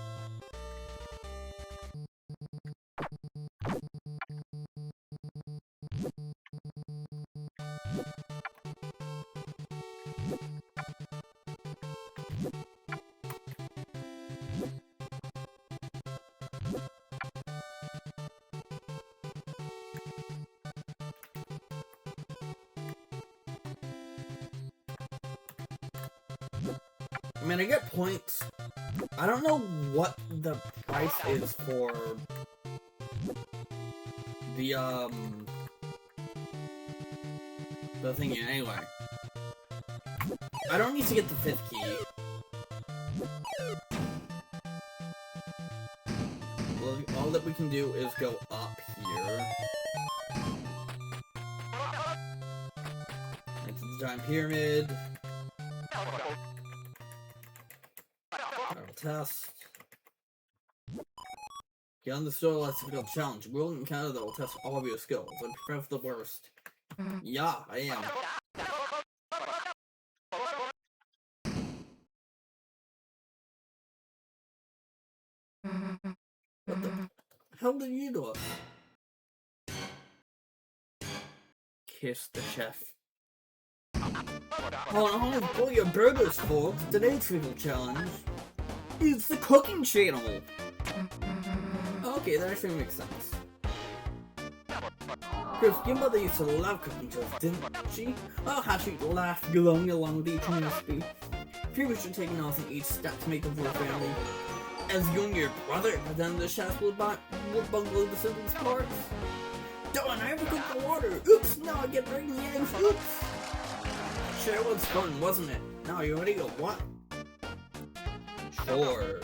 I mean, I get points. I don't know what the price is for the thingy anyway. I don't need to get the 5th key. Well, all that we can do is go up here. Into the giant pyramid. Test. Get on the store, let's difficult challenge. We'll encounter that will test all of your skills. I'm prepared for the worst. Yeah, I am. What the hell did you do? Kiss the chef. Oh, pull your burgers, folks. Today's trivial challenge. It's the cooking channel! Okay, that actually makes sense. Chris, your mother used to love cooking shows, didn't she? Oh, how she'd laugh along with each recipe. Previously taking off in each step to make them for her family. As you and your brother, but then the chefs would bungle the simplest parts. Darn, I overcooked the water! Oops, now I get breaking the eggs, oops! Sure was fun, wasn't it? Now you ready to what? Sure.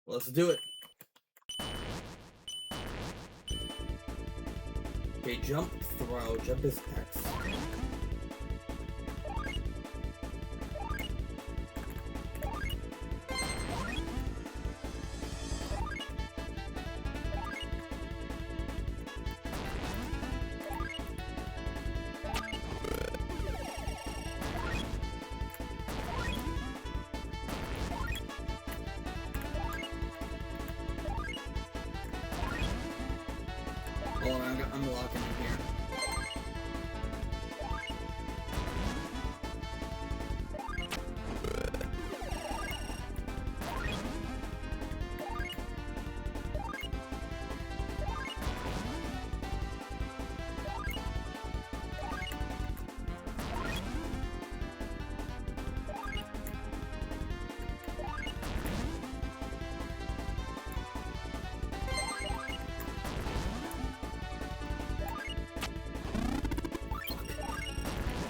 Let's do it. Okay, jump, throw, jump is X. Hold on, I'm locking in here.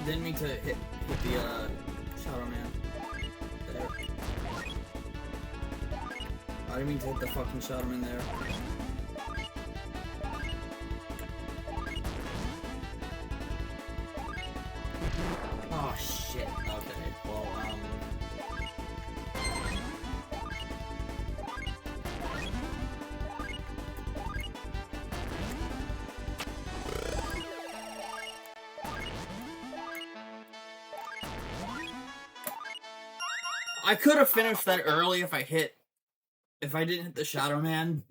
Didn't mean to hit the Shadow Man. There. I didn't mean to hit the fucking shot him in there. Oh shit. Okay, well, I could have finished that early if I didn't hit the Shadow Man,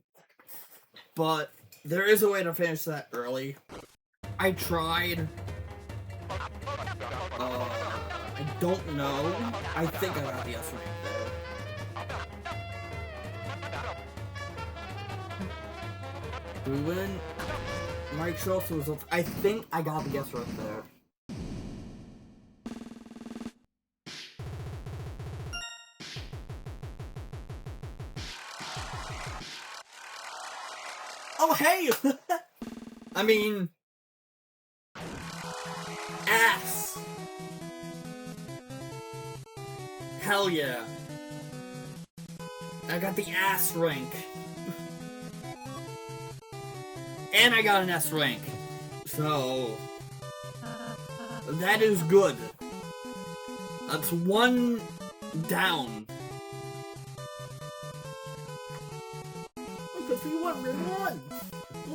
but there is a way to finish that early. I tried. I don't know. I think I got the S rank there. Do we win? Mike shows the results. I think I got the guess right there. Oh, hey! I mean... ass! Hell yeah. I got the ass rank. And I got an S rank. So... that is good. That's one down. Because we won,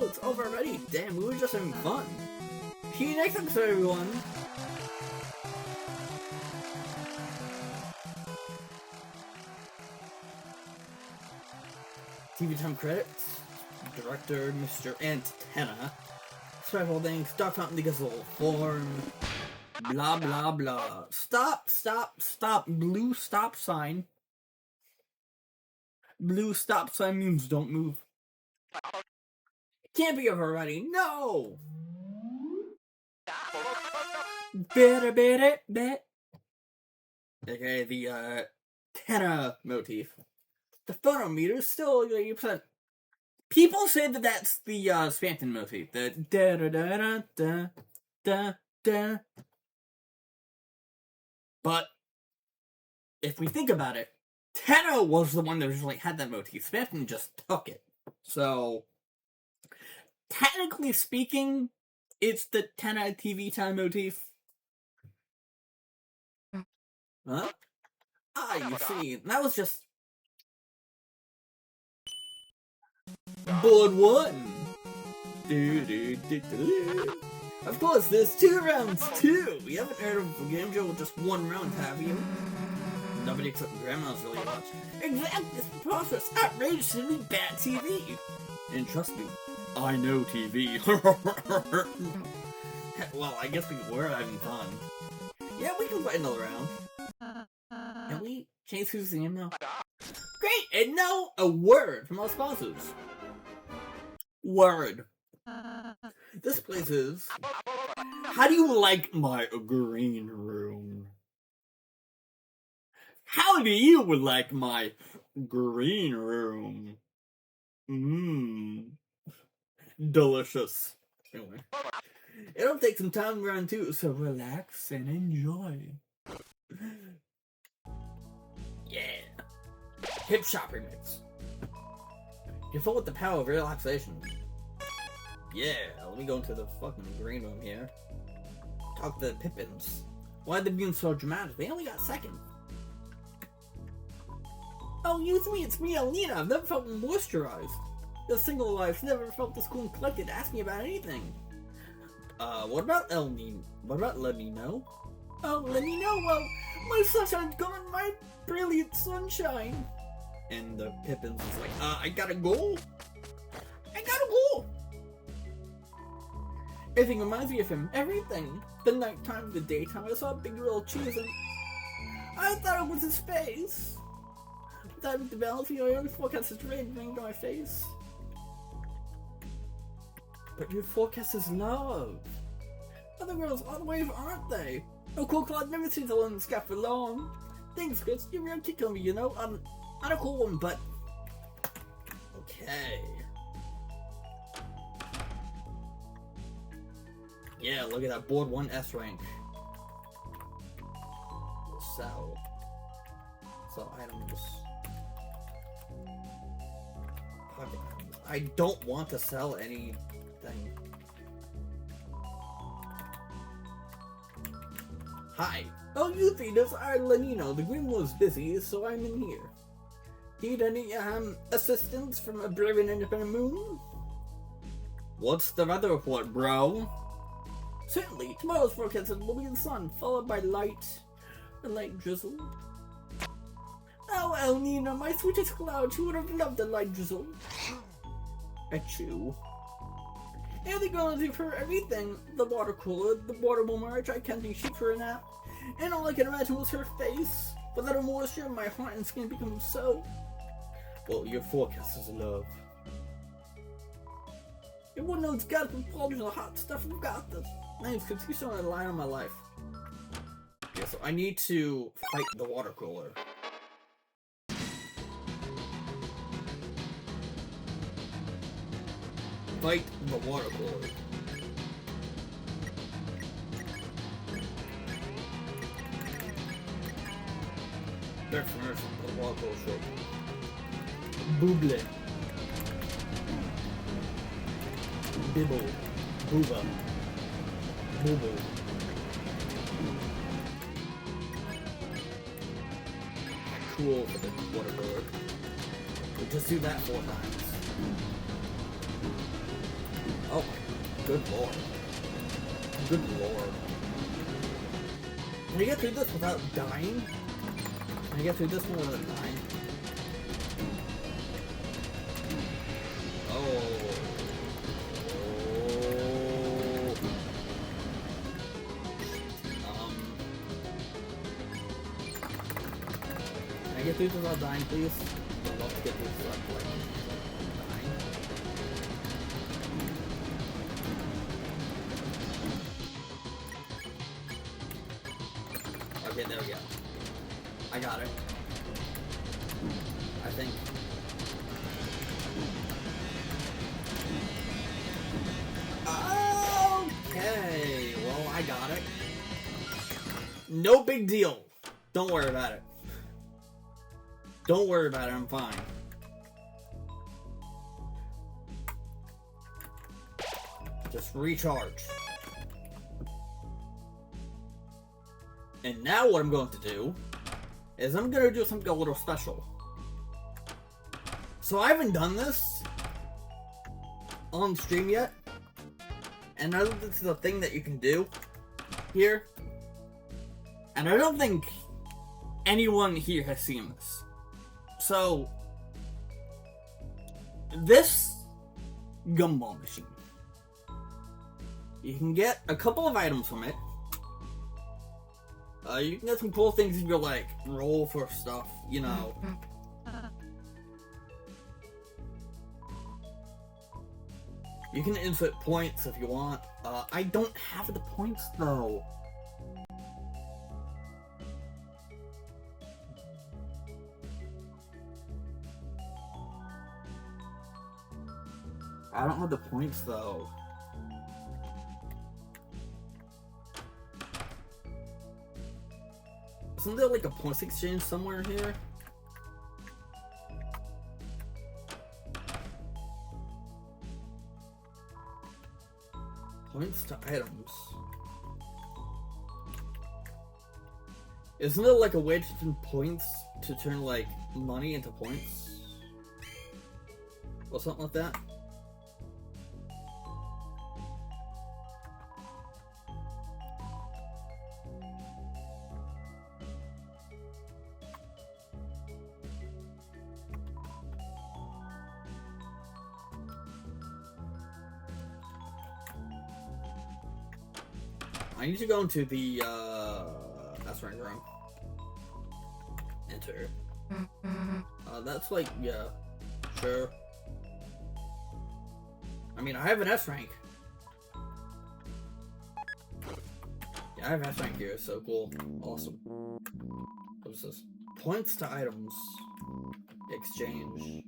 Oh, it's over already. Damn, we were just having fun. See you next episode, everyone. TV time credits. Director, Mr. Antenna. Special thanks, Dr. Hunt, the Gazelle form. Blah, blah, blah. Stop, stop, stop. Blue stop sign. Blue stop sign means don't move. Can't be over already. No! Better, better, bet. Okay, the, Tenna motif. The phonometer is still 80%. People say that that's the, Spanton motif. The da-da-da-da-da-da-da. But, if we think about it, Tenna was the one that originally had that motif. Spanton just took it. So, technically speaking, it's the Tenna TV time motif. Huh? Ah, you see, that was just... Board 1! Of course, there's 2 rounds too! You haven't heard of a game show with just 1 round, have you? Nobody except grandmas really watch. Exactly, it's preposterous, outrageously bad TV! And trust me, I know TV. Well, I guess we were having fun. Yeah, we can play another round. Can we change who's the name now? Great! And now, a word from our sponsors. Word. This place is... How do you like my green room? How do you like my green room? Mmm. Delicious. Anyway. It'll take some time around too, so relax and enjoy. Yeah. Hip shop remix. You're full with the power of relaxation. Yeah, let me go into the fucking green room here. Talk to the Pippins. Why are they being so dramatic? They only got second. Oh, it's me, Alina. I've never felt moisturized. The single life's never felt this cool and collected. Ask me about anything. What about let me know? Oh, let me know. Well, my sunshine's gone. My brilliant sunshine. And the Pippins is like, I gotta go. Everything reminds me of him. Everything. The nighttime, the daytime. I saw a big little cheese and I thought it was his face. That with the balance, I always forecast his rain running to my face. But your forecast is love. Other girls are the wave, aren't they? No cool cloud never sees alone in the sky for long. Thanks, Chris. You're real kick on me, you know. I'm not a cool one, but okay. Yeah, look at that board 1 S rank. Sell items. I don't want to sell anything. Hi. Oh, you Thetis, I let you know the Green was busy, so I'm in here. Need any, assistance from a brave and independent moon? What's the weather report, bro? Certainly, tomorrow's forecast will be the sun, followed by a light drizzle. Oh, El Nino, my sweetest cloud, you would have loved a light drizzle. Achoo. And they're gonna do for everything. The water cooler, the water warmer, I tried counting sheep for a nap. And all I can imagine was her face. Without a moisture, my heart and skin become so... Well, your forecast is love. Everyone knows God from pauldrons of hot stuff. I've got this. Thanks, because he's on a line on my life. Okay, so I need to fight the water cooler. Fight the water cooler. That's the water cooler show. Booble. Bibble. Booba. Booble. Cool for the water cooler. We'll just do that 4 times. Oh my good lord. Good lord. Can I get through this without dying? Can I get through this one without dying? Oh. Can I get through this without dying, please? I'd love to get through this without dying. Okay, there we go. I got it. I think. Okay, well, I got it. No big deal. Don't worry about it. Don't worry about it, I'm fine. Just recharge. And now what I'm going to do is I'm going to do something a little special. So I haven't done this on stream yet. And I think this is a thing that you can do here. And I don't think anyone here has seen this. So, this gumball machine. You can get a couple of items from it. You can get some cool things if you're like, roll for stuff, you know. You can insert points if you want. I don't have the points though. I don't have the points though. Isn't there like a points exchange somewhere here? Points to items. Isn't there like a way to turn points to turn like money into points? Or something like that? I need to go into the, that's rank room. Enter. That's like, yeah, sure. I mean, I have an S rank. Yeah, I have S rank here, so cool. Awesome. What's this? Points to items. Exchange.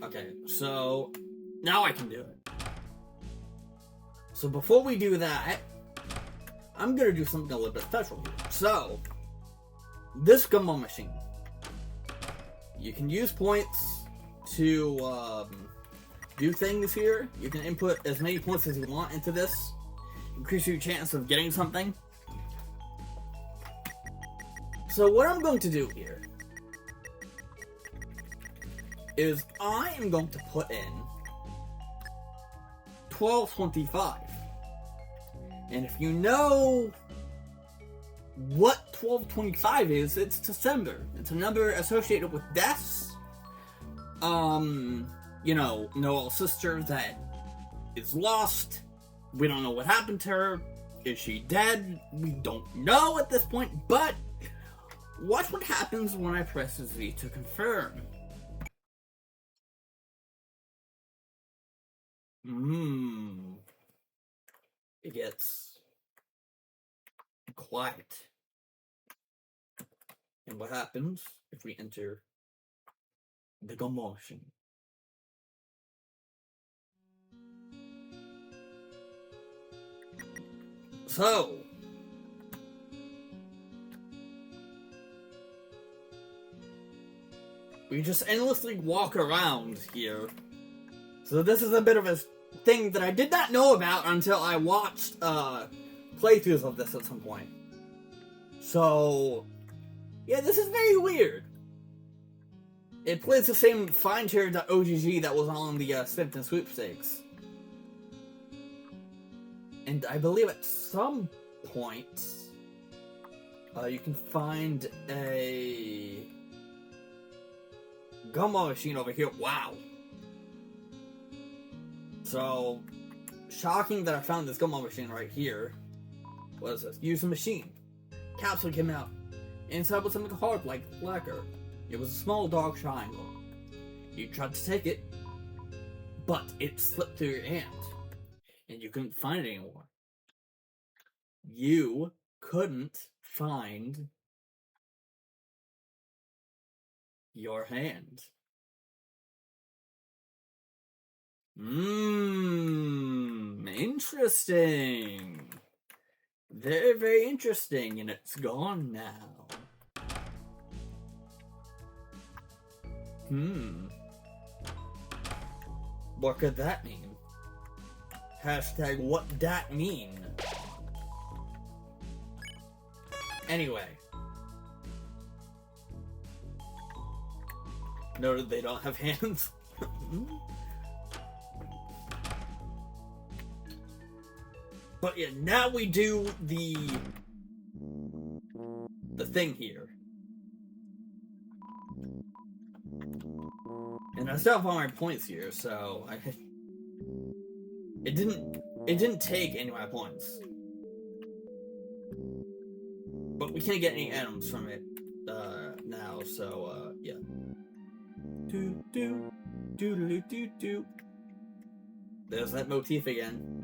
Okay, so now I can do it. So before we do that, I'm gonna do something a little bit special here. So, this gumball machine, you can use points to do things here. You can input as many points as you want into this, increase your chance of getting something. So what I'm going to do here is I am going to put in 1225. And if you know what 1225 is, it's December. It's a number associated with deaths. You know, Noel's sister that is lost. We don't know what happened to her. Is she dead? We don't know at this point, but watch what happens when I press Z to confirm. It gets quiet. And what happens if we enter the gumball machine? So, we just endlessly walk around here. So this is a bit of a thing that I did not know about until I watched playthroughs of this at some point. So, yeah, this is very weird. It plays the same FineShare.ogg that was on the Simpson Sweepstakes. And I believe at some point, you can find a gumball machine over here. Wow. So, shocking that I found this gumball machine right here. What is this? Use the machine. Capsule came out. Inside was something hard like lacquer. It was a small dark triangle. You tried to take it, but it slipped through your hand. And you couldn't find it anymore. You couldn't find your hand. Interesting. Very, very interesting, and it's gone now. What could that mean? Hashtag what dat mean? Anyway. Noted they don't have hands. But yeah, now we do the thing here. And I still have all my points here, so it didn't take any of my points. But we can't get any items from it now, so yeah. There's that motif again.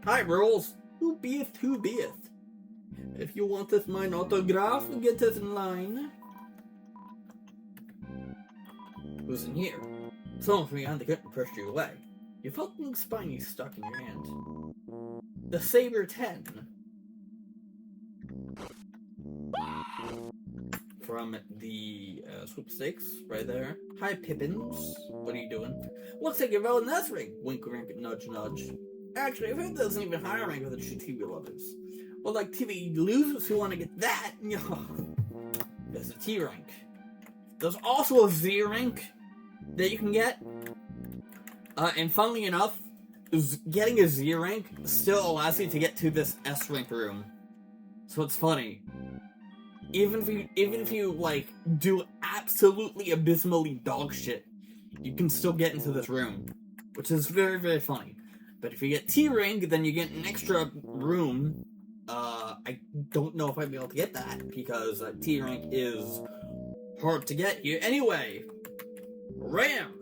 Hi, rules. Who beeth? Who beeth? If you want this mine autograph, get it in line. Who's in here? Someone from behind the curtain pushed you away. You felt something spiny stuck in your hand. The Saber 10. From the sweepstakes, right there. Hi, Pippins. What are you doing? Looks like you're rolling this ring. Wink, wink, nudge, nudge. Actually, I've heard there's an even higher rank with the TV lovers. Well, like TV losers who want to get that. There's a T rank. There's also a Z rank that you can get. And funnily enough, getting a Z rank still allows you to get to this S rank room. So it's funny. Even if you like do absolutely abysmally dog shit, you can still get into this room, which is very, very funny. But if you get T rank, then you get an extra room. I don't know if I'd be able to get that because T rank is hard to get here. Anyway, Ram.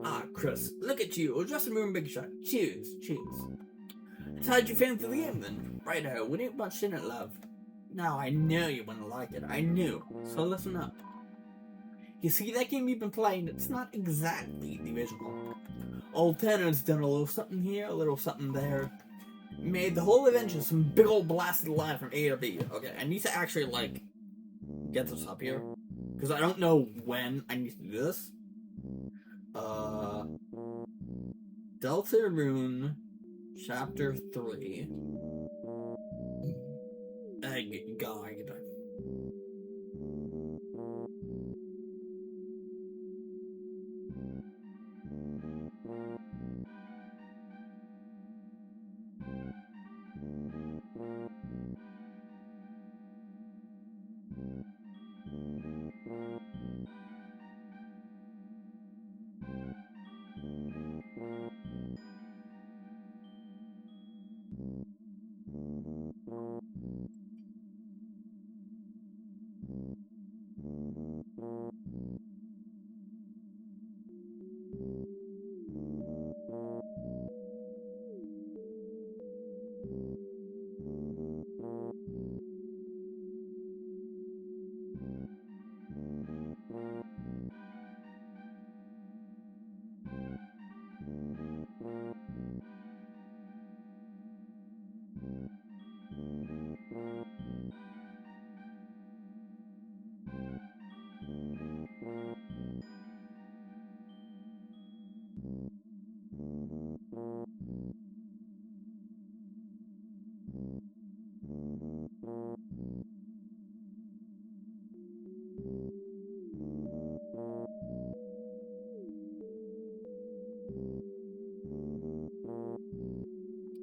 Ah, Chris, look at you. Just a room big shot. Cheers, cheers. So how'd you fancy the game then? Righto, we didn't much in it, love. Now I know you wouldn't like it. I knew. So listen up. You see, that game you've been playing, it's not exactly the original. Old Tenant's done a little something here, a little something there. Made the whole adventure some big old blasted line from A to B. Okay, I need to actually, like, get this up here. Because I don't know when I need to do this. Deltarune Chapter 3. Egg Guide.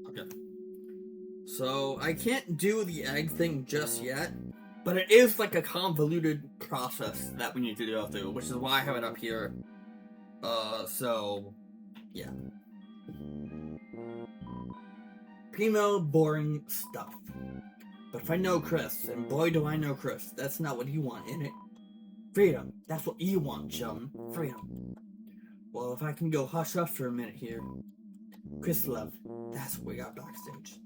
Okay. So, I can't do the egg thing just yet, but it is like a convoluted process that we need to go through, which is why I have it up here. So, yeah. Primo boring stuff. But if I know Chris, and boy do I know Chris, that's not what you want, innit? Freedom. That's what you want, chum. Freedom. Well, if I can go hush hush for a minute here. Chris Love, that's what we got backstage.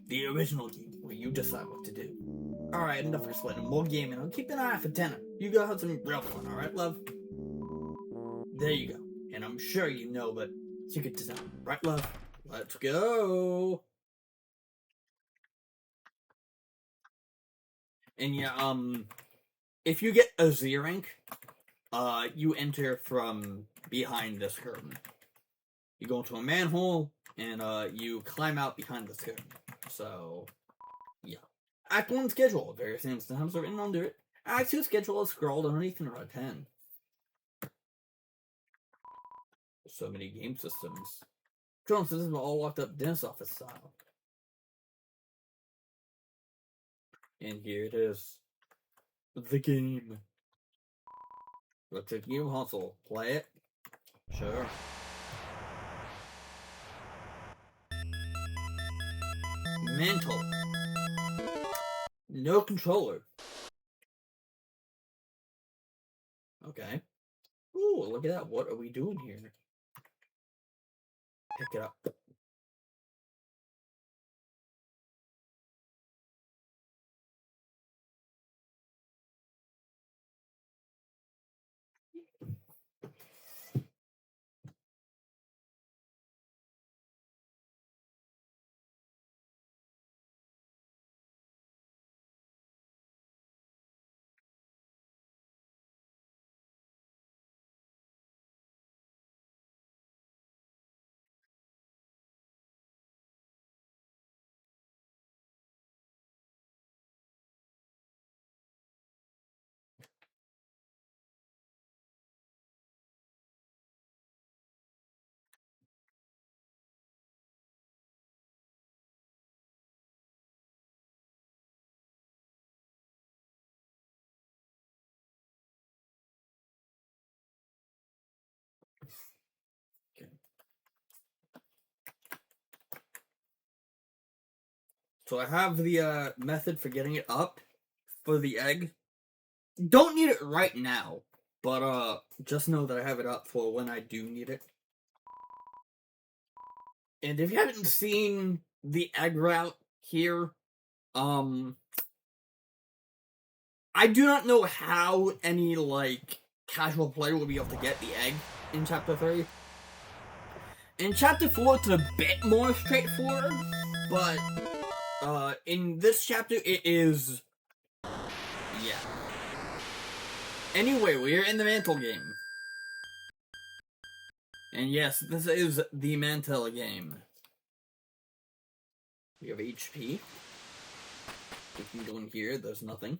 The original game, where you decide what to do. Alright, enough explaining. More gaming. I'll keep an eye out for dinner. You go have some real fun, alright, love? There you go. And I'm sure you know, but it's your good design. Right, love? Let's go! And yeah, if you get a Z rank, you enter from behind this curtain. You go into a manhole, and you climb out behind this curtain. So, yeah. Act 1 schedule. Various names times are written under it. Act 2 schedule is scrolled underneath in row 10. So many game systems. Drone systems are all locked up dentist office style. And here it is. The game. Looks like game console. Play it? Sure. Mental. No controller. Okay. Ooh, look at that. What are we doing here? Pick it up. Okay. So I have the method for getting it up for the egg. Don't need it right now, but just know that I have it up for when I do need it. And if you haven't seen the egg route here, I do not know how any, like, casual player will be able to get the egg in Chapter 3. In Chapter 4, it's a bit more straightforward, but in this chapter, it is... yeah. Anyway, we're in the Mantle game. And yes, this is the Mantle game. We have HP. We can go in here, there's nothing.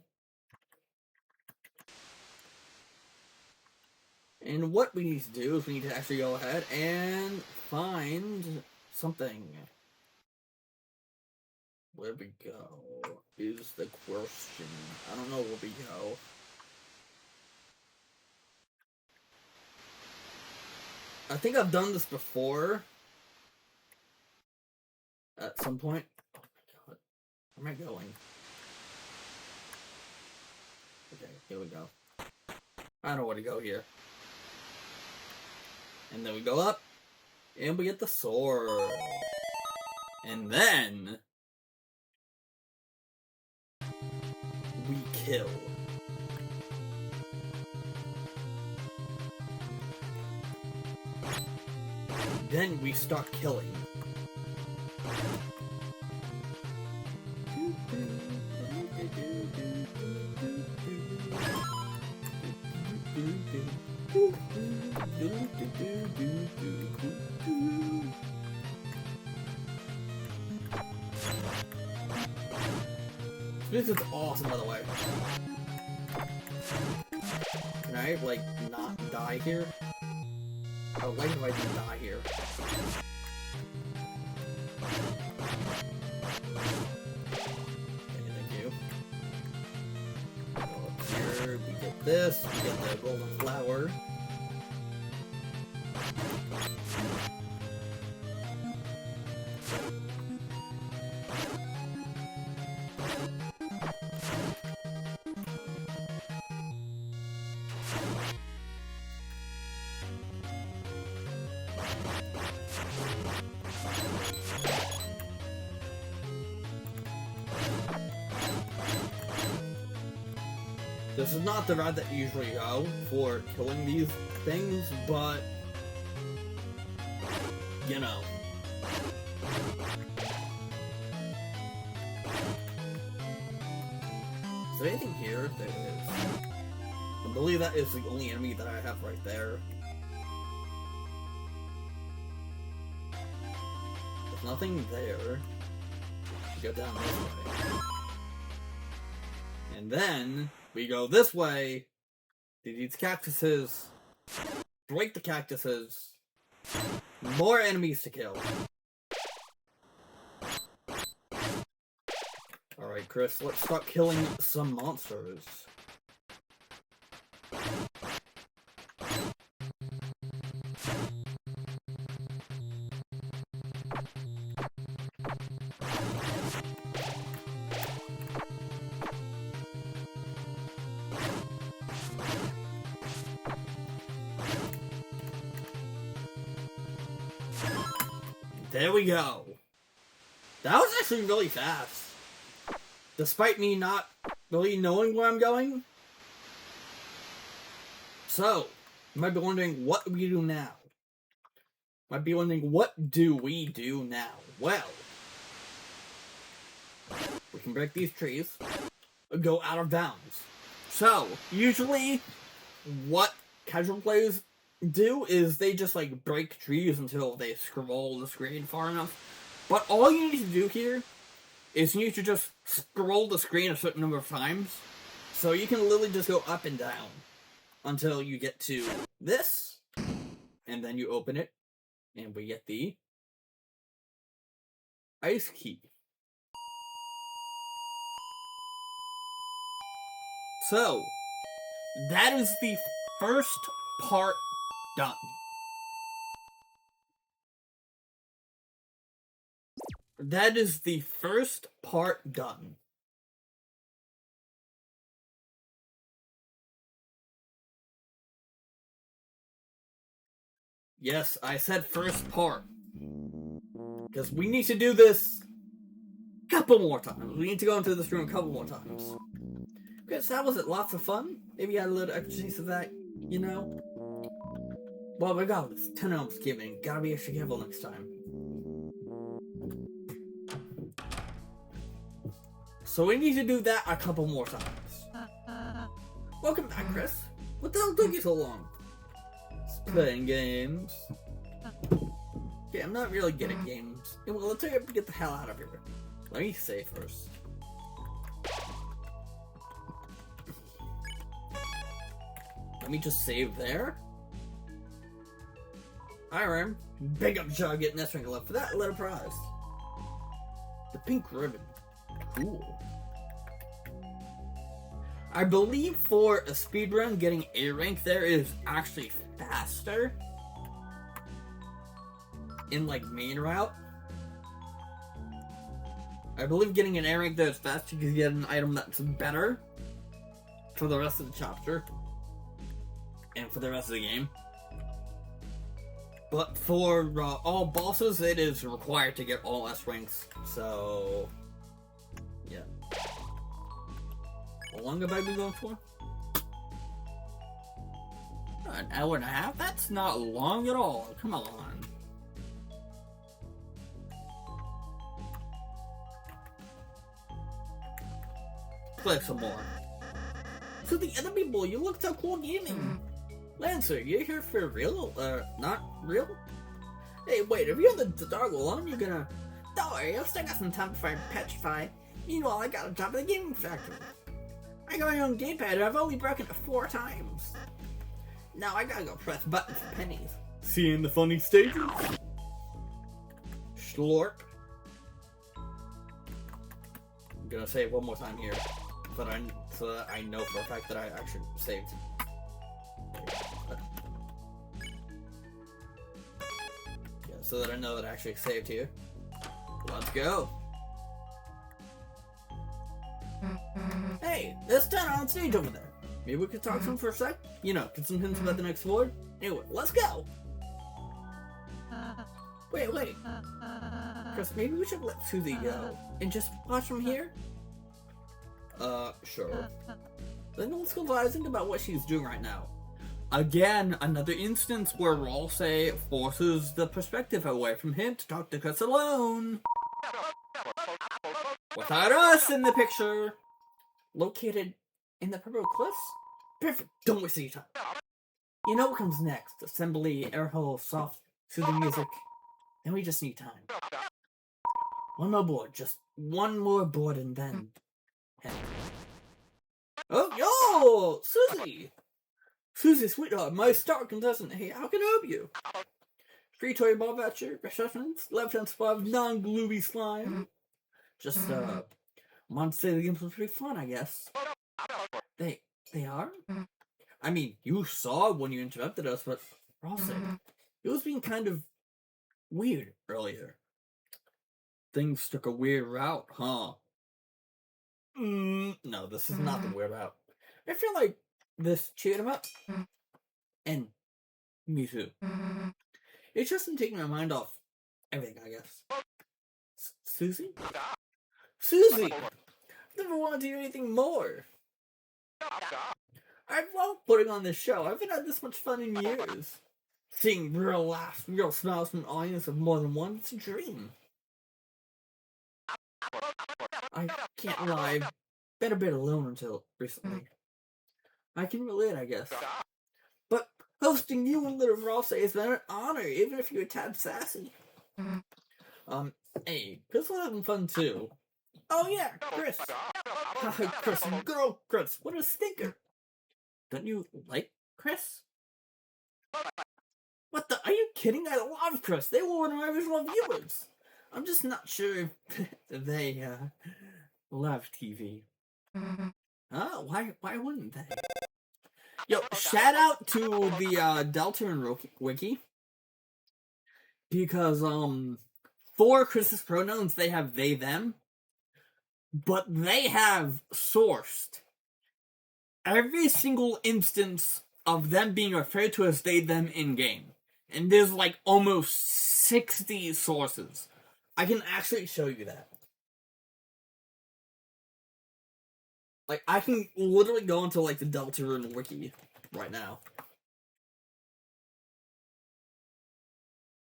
And what we need to do is we need to actually go ahead and find something. Where we go is the question. I don't know where we go. I think I've done this before. At some point. Oh my god. Where am I going? Okay, here we go. I don't know where to go here. And then we go up. And we get the sword. And then... we kill. Then we start killing. This is awesome, by the way. Can I, like, not die here? I would like if I didn't die here. Okay, thank you. Go up here, we get this, we get the golden flower. This is not the route that you usually go for killing these things, but... you know. Is there anything here? There is. I believe that is the only enemy that I have right there. There's nothing there. Go down this way. And then... we go this way to these cactuses, break the cactuses, more enemies to kill. Alright, Chris, let's start killing some monsters. There we go. That was actually really fast. Despite me not really knowing where I'm going. So, you might be wondering what we do now. Might be wondering what do we do now? Well, we can break these trees and go out of bounds. So, usually what casual players do is they just like break trees until they scroll the screen far enough. But all you need to do here is you need to just scroll the screen a certain number of times. So you can literally just go up and down until you get to this. And then you open it and we get the ice key. So that is the first part done. That is the first part done. Yes, I said first part. Because we need to do this a couple more times. We need to go into this room a couple more times. Okay, so how was it? Lots of fun? Maybe you had a little extra taste of that You know? Well, regardless, 10 elms given. Gotta be extra careful next time. So we need to do that a couple more times. Welcome back, Chris. What the hell took you so long? Just playing games. Yeah, I'm not really good at games. Well, let's get the hell out of here. Let me save first. Let me just save there. Alright, big up job getting that sprinkle up for that little prize. The pink ribbon. Cool. I believe for a speedrun, getting A rank there is actually faster in like main route. I believe getting an A rank there is faster because you get an item that's better for the rest of the chapter and for the rest of the game. But for all bosses, it is required to get all S ranks. So, yeah. How long have I been going for? An hour and a half? That's not long at all. Come on. Play some more. So the enemy boy, you look so cool gaming. Lancer, you're here for real? Not real? Hey, wait, if you're the dog alone, you're gonna... Don't worry, I'll still got some time before I petrify. Meanwhile, I got a job at the gaming factory. I got my own gamepad and I've only broken it 4 times. Now I gotta go press buttons for pennies. Seeing the funny stages? Schlorp. I'm gonna say it one more time here, so that I know for a fact that I actually saved. Yeah, so that I know that I actually saved here. Let's go. Hey, there's Tanner on stage over there. Maybe we could talk to him for a sec? You know, get some hints about the next VOD? Anyway, let's go! Wait. Chris, maybe we should let Susie go and just watch from here? Sure. Then let's go think about what she's doing right now. Again, another instance where Ralsei forces the perspective away from him to talk to Chris alone. Without us in the picture. Located in the purple cliffs? Perfect, don't waste any time. You know what comes next? Assembly, airhole, soft, soothing music. Then we just need time. One more board, just one more board and then... Oh, yo! Susie! Susie, sweetheart, my star contestant. Hey, how can I help you? Free toy ball voucher, refreshments, left-hand supply of non-gloomy slime. Just, want to say the games were pretty fun, I guess. They are? I mean, you saw when you interrupted us, but Ralsei, it was being kind of weird earlier. Things took a weird route, huh? No, this is not the weird route. I feel like this cheered him up. And me too. It's just been taking my mind off everything, I guess. Susie? Susie! Never wanted to do anything more. I love putting on this show. I haven't had this much fun in years. Seeing real laughs, real smiles from an audience of more than one, it's a dream. I can't lie, I've been a bit alone until recently. I can relate, I guess. But hosting you and little Ralsei has been an honor, even if you're a tad sassy. Hey, Chris was having fun too. Oh yeah, Chris. Chris, good old Chris, what a stinker. Don't you like Chris? What the? Are you kidding? I love Chris. They were one of my original viewers. I'm just not sure if they, love TV. Huh? Why wouldn't they? Yo, shout out to the, Deltarune wiki. Because, for Chris's pronouns, they have they, them. But they have sourced every single instance of them being referred to as they, them in-game. And there's like almost 60 sources. I can actually show you that. Like, I can literally go into like the Deltarune wiki right now.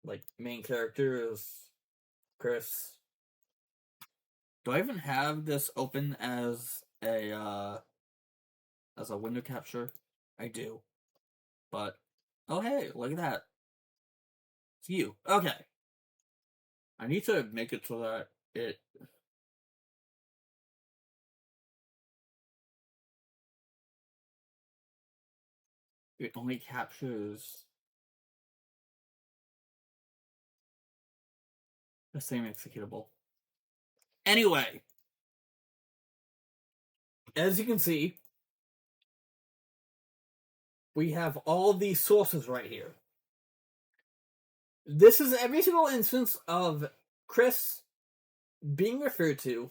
like main characters, Chris. Do I even have this open as a window capture? I do. But oh hey, look at that. It's you. Okay. I need to make it so that it only captures the same executable. Anyway, as you can see, we have all these sources right here. This is every single instance of Chris being referred to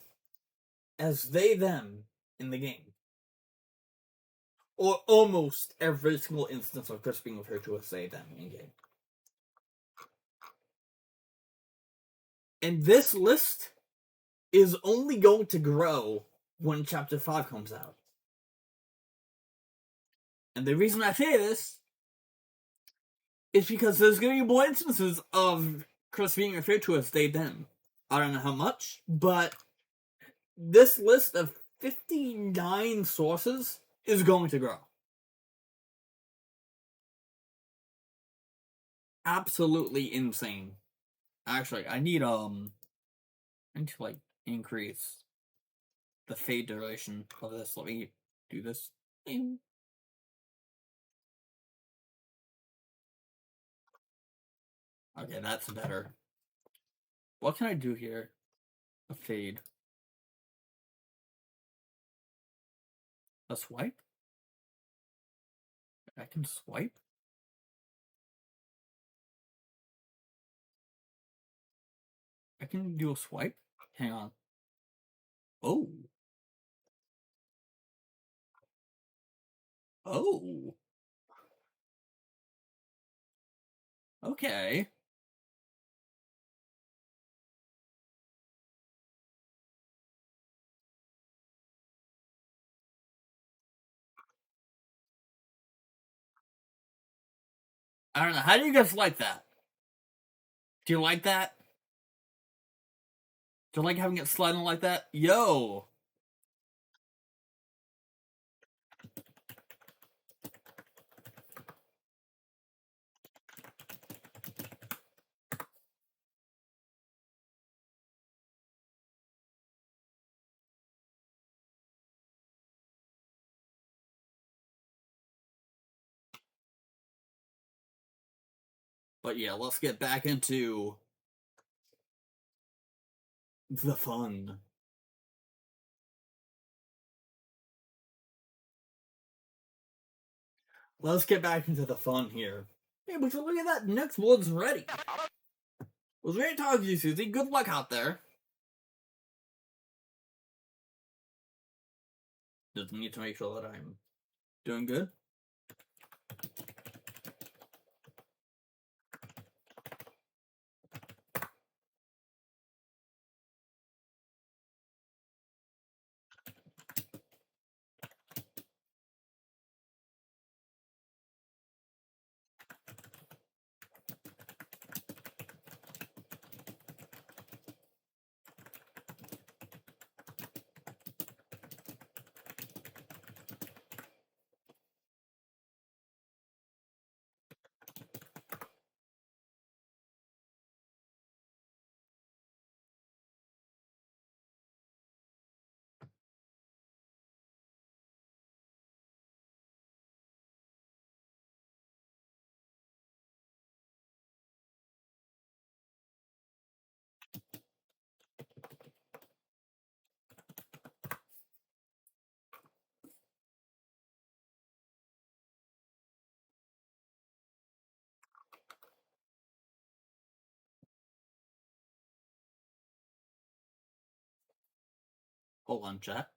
as they, them in the game. Or almost every single instance of Chris being referred to as they, them in game. And this list is only going to grow when Chapter 5 comes out. And the reason I say this is because there's going to be more instances of Chris being referred to as they, them. I don't know how much, but this list of 59 sources is going to grow. Absolutely insane. Actually, I need to like increase the fade duration of this. Let me do this. Okay, that's better. What can I do here? A fade. A swipe? I can swipe? I can do a swipe? Hang on. Oh. Oh. Okay. I don't know. How do you guys like that? Do you like that? Do you like having it sliding like that? Yo! But yeah, let's get back into the fun. Let's get back into the fun here. Hey, but look at that. Next one's ready. Was ready to talk to you, Susie. Good luck out there. Just need to make sure that I'm doing good. Hold on, chat.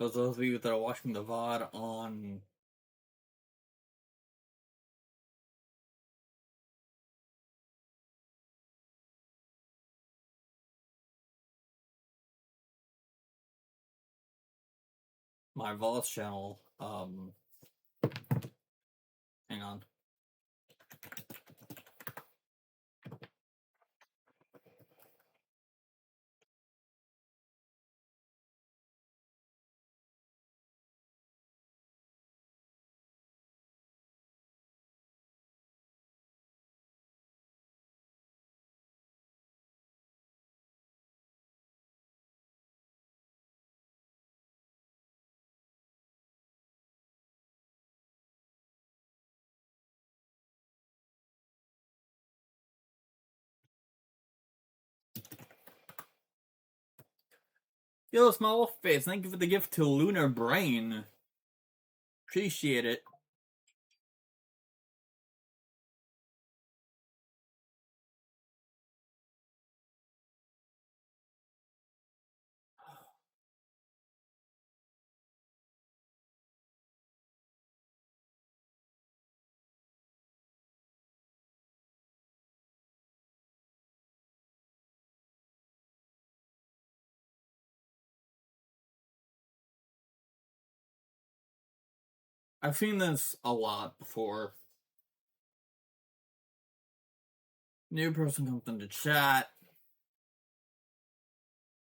For those of you that are watching the VOD on my VOD's channel, hang on. Yo, Small Wolf Face, thank you for the gift to Lunar Brain. Appreciate it. I've seen this a lot before. New person comes into chat.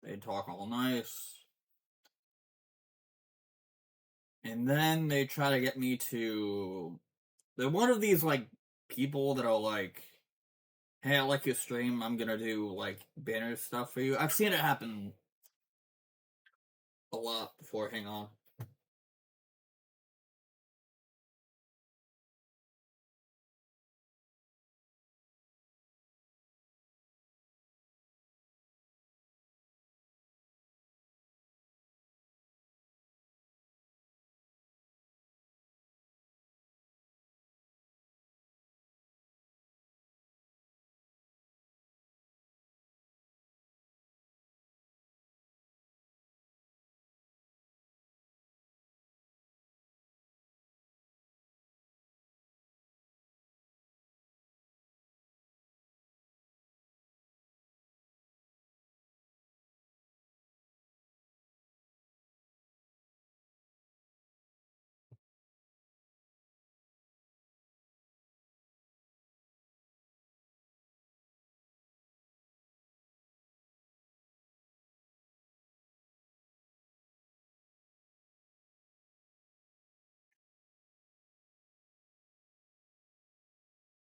They talk all nice. And then they try to get me to... They're one of these, like, people that are like, hey, I like your stream, I'm gonna do, like, banner stuff for you. I've seen it happen a lot before, hang on.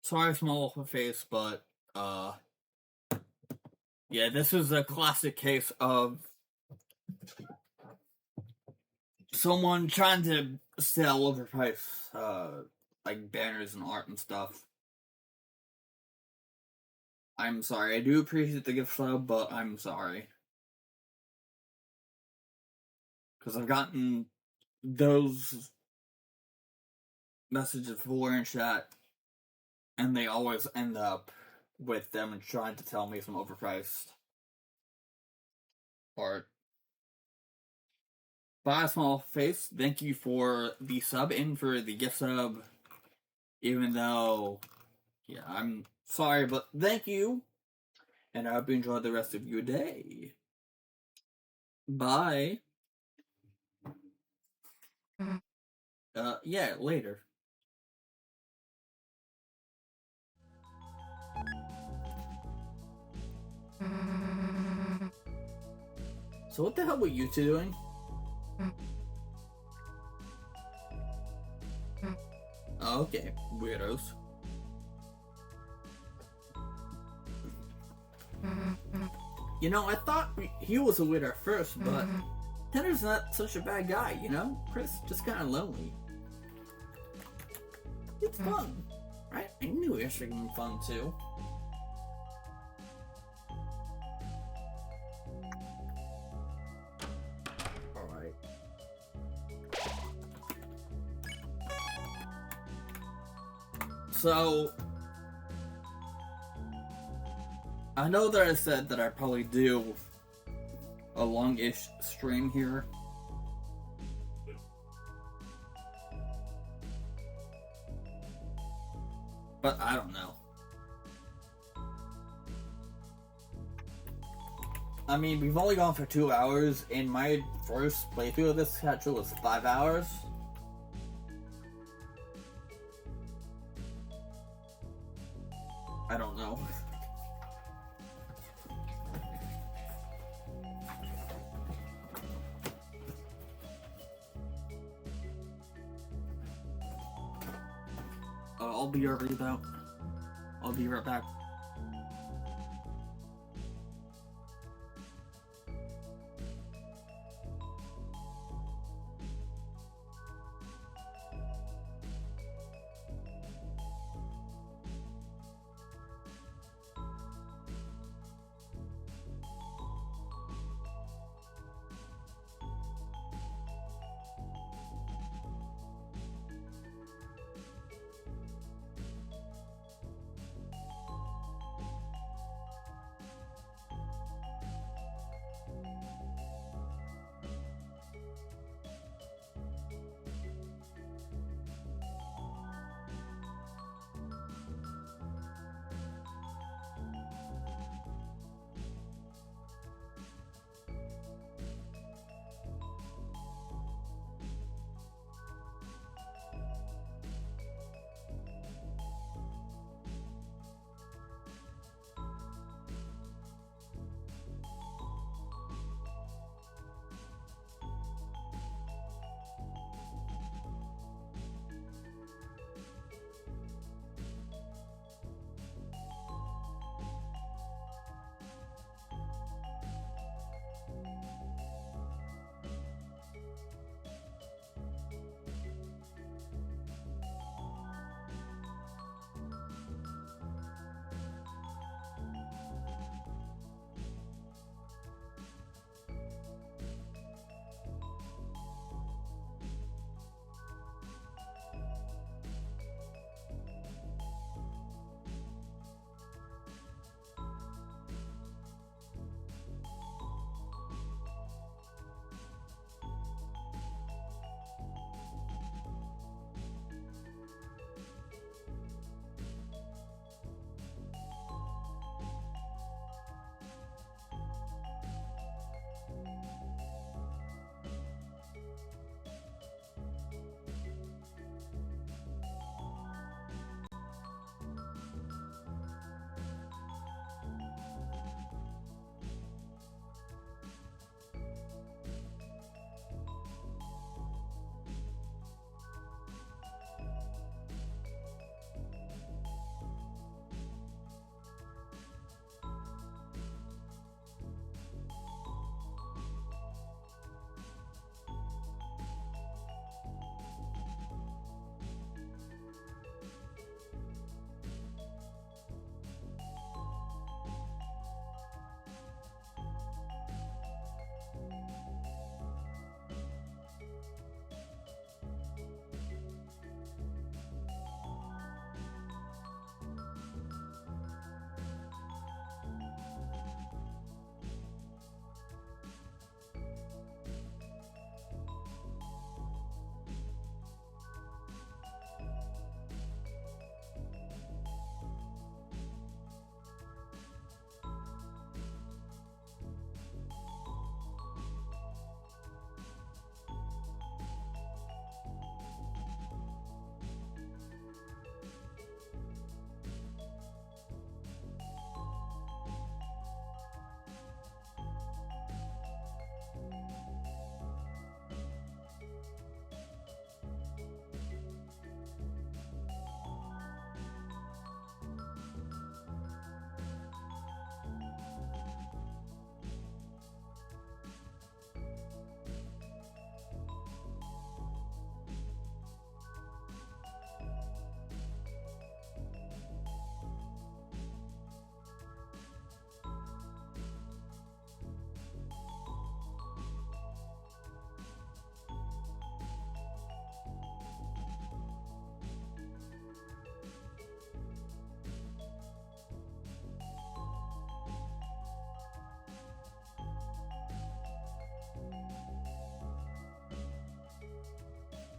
Sorry, Small Wolf Face, but, yeah, this is a classic case of someone trying to sell overpriced, like, banners and art and stuff. I'm sorry, I do appreciate the gift sub, but I'm sorry. Because I've gotten those messages before in chat, and they always end up with them trying to tell me some overpriced art. Bye, Small Face. Thank you for the sub and for the gift sub. Even though, yeah, I'm sorry, but thank you. And I hope you enjoy the rest of your day. Bye. Yeah, later. So what the hell were you two doing? Okay, weirdos. You know, I thought he was a weirdo at first, but Tender's not such a bad guy, you know? Chris, just kind of lonely. It's fun, right? I knew it was freaking fun, too. Alright. So... I know that I said that I'd probably do a long-ish stream here. But I don't know. I mean, we've only gone for 2 hours. In my first playthrough of this capture was 5 hours. I don't know. I'll be right back. I'll be right back.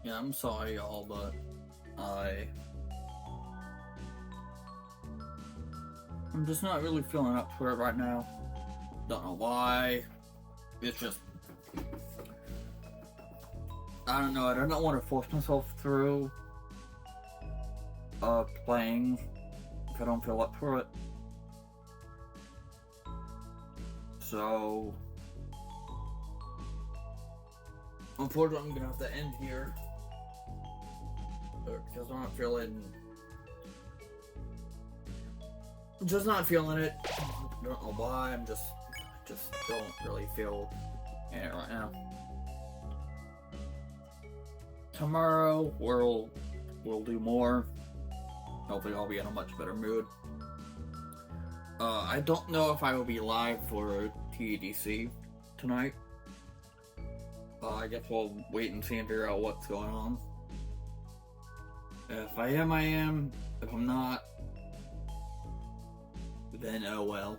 Yeah, I'm sorry, y'all, but I I'm just not really feeling up for it right now. Don't know why. It's just... I don't know, I don't want to force myself through playing if I don't feel up for it. So... unfortunately, I'm gonna have to end here. Because I'm not feeling... just not feeling it. I don't know why, just don't really feel in it right now. Tomorrow, we'll do more. Hopefully I'll be in a much better mood. I don't know if I will be live for TEDC tonight. I guess we'll wait and see and figure out what's going on. If I am, I am. If I'm not, then oh well.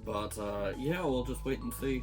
But, yeah, we'll just wait and see.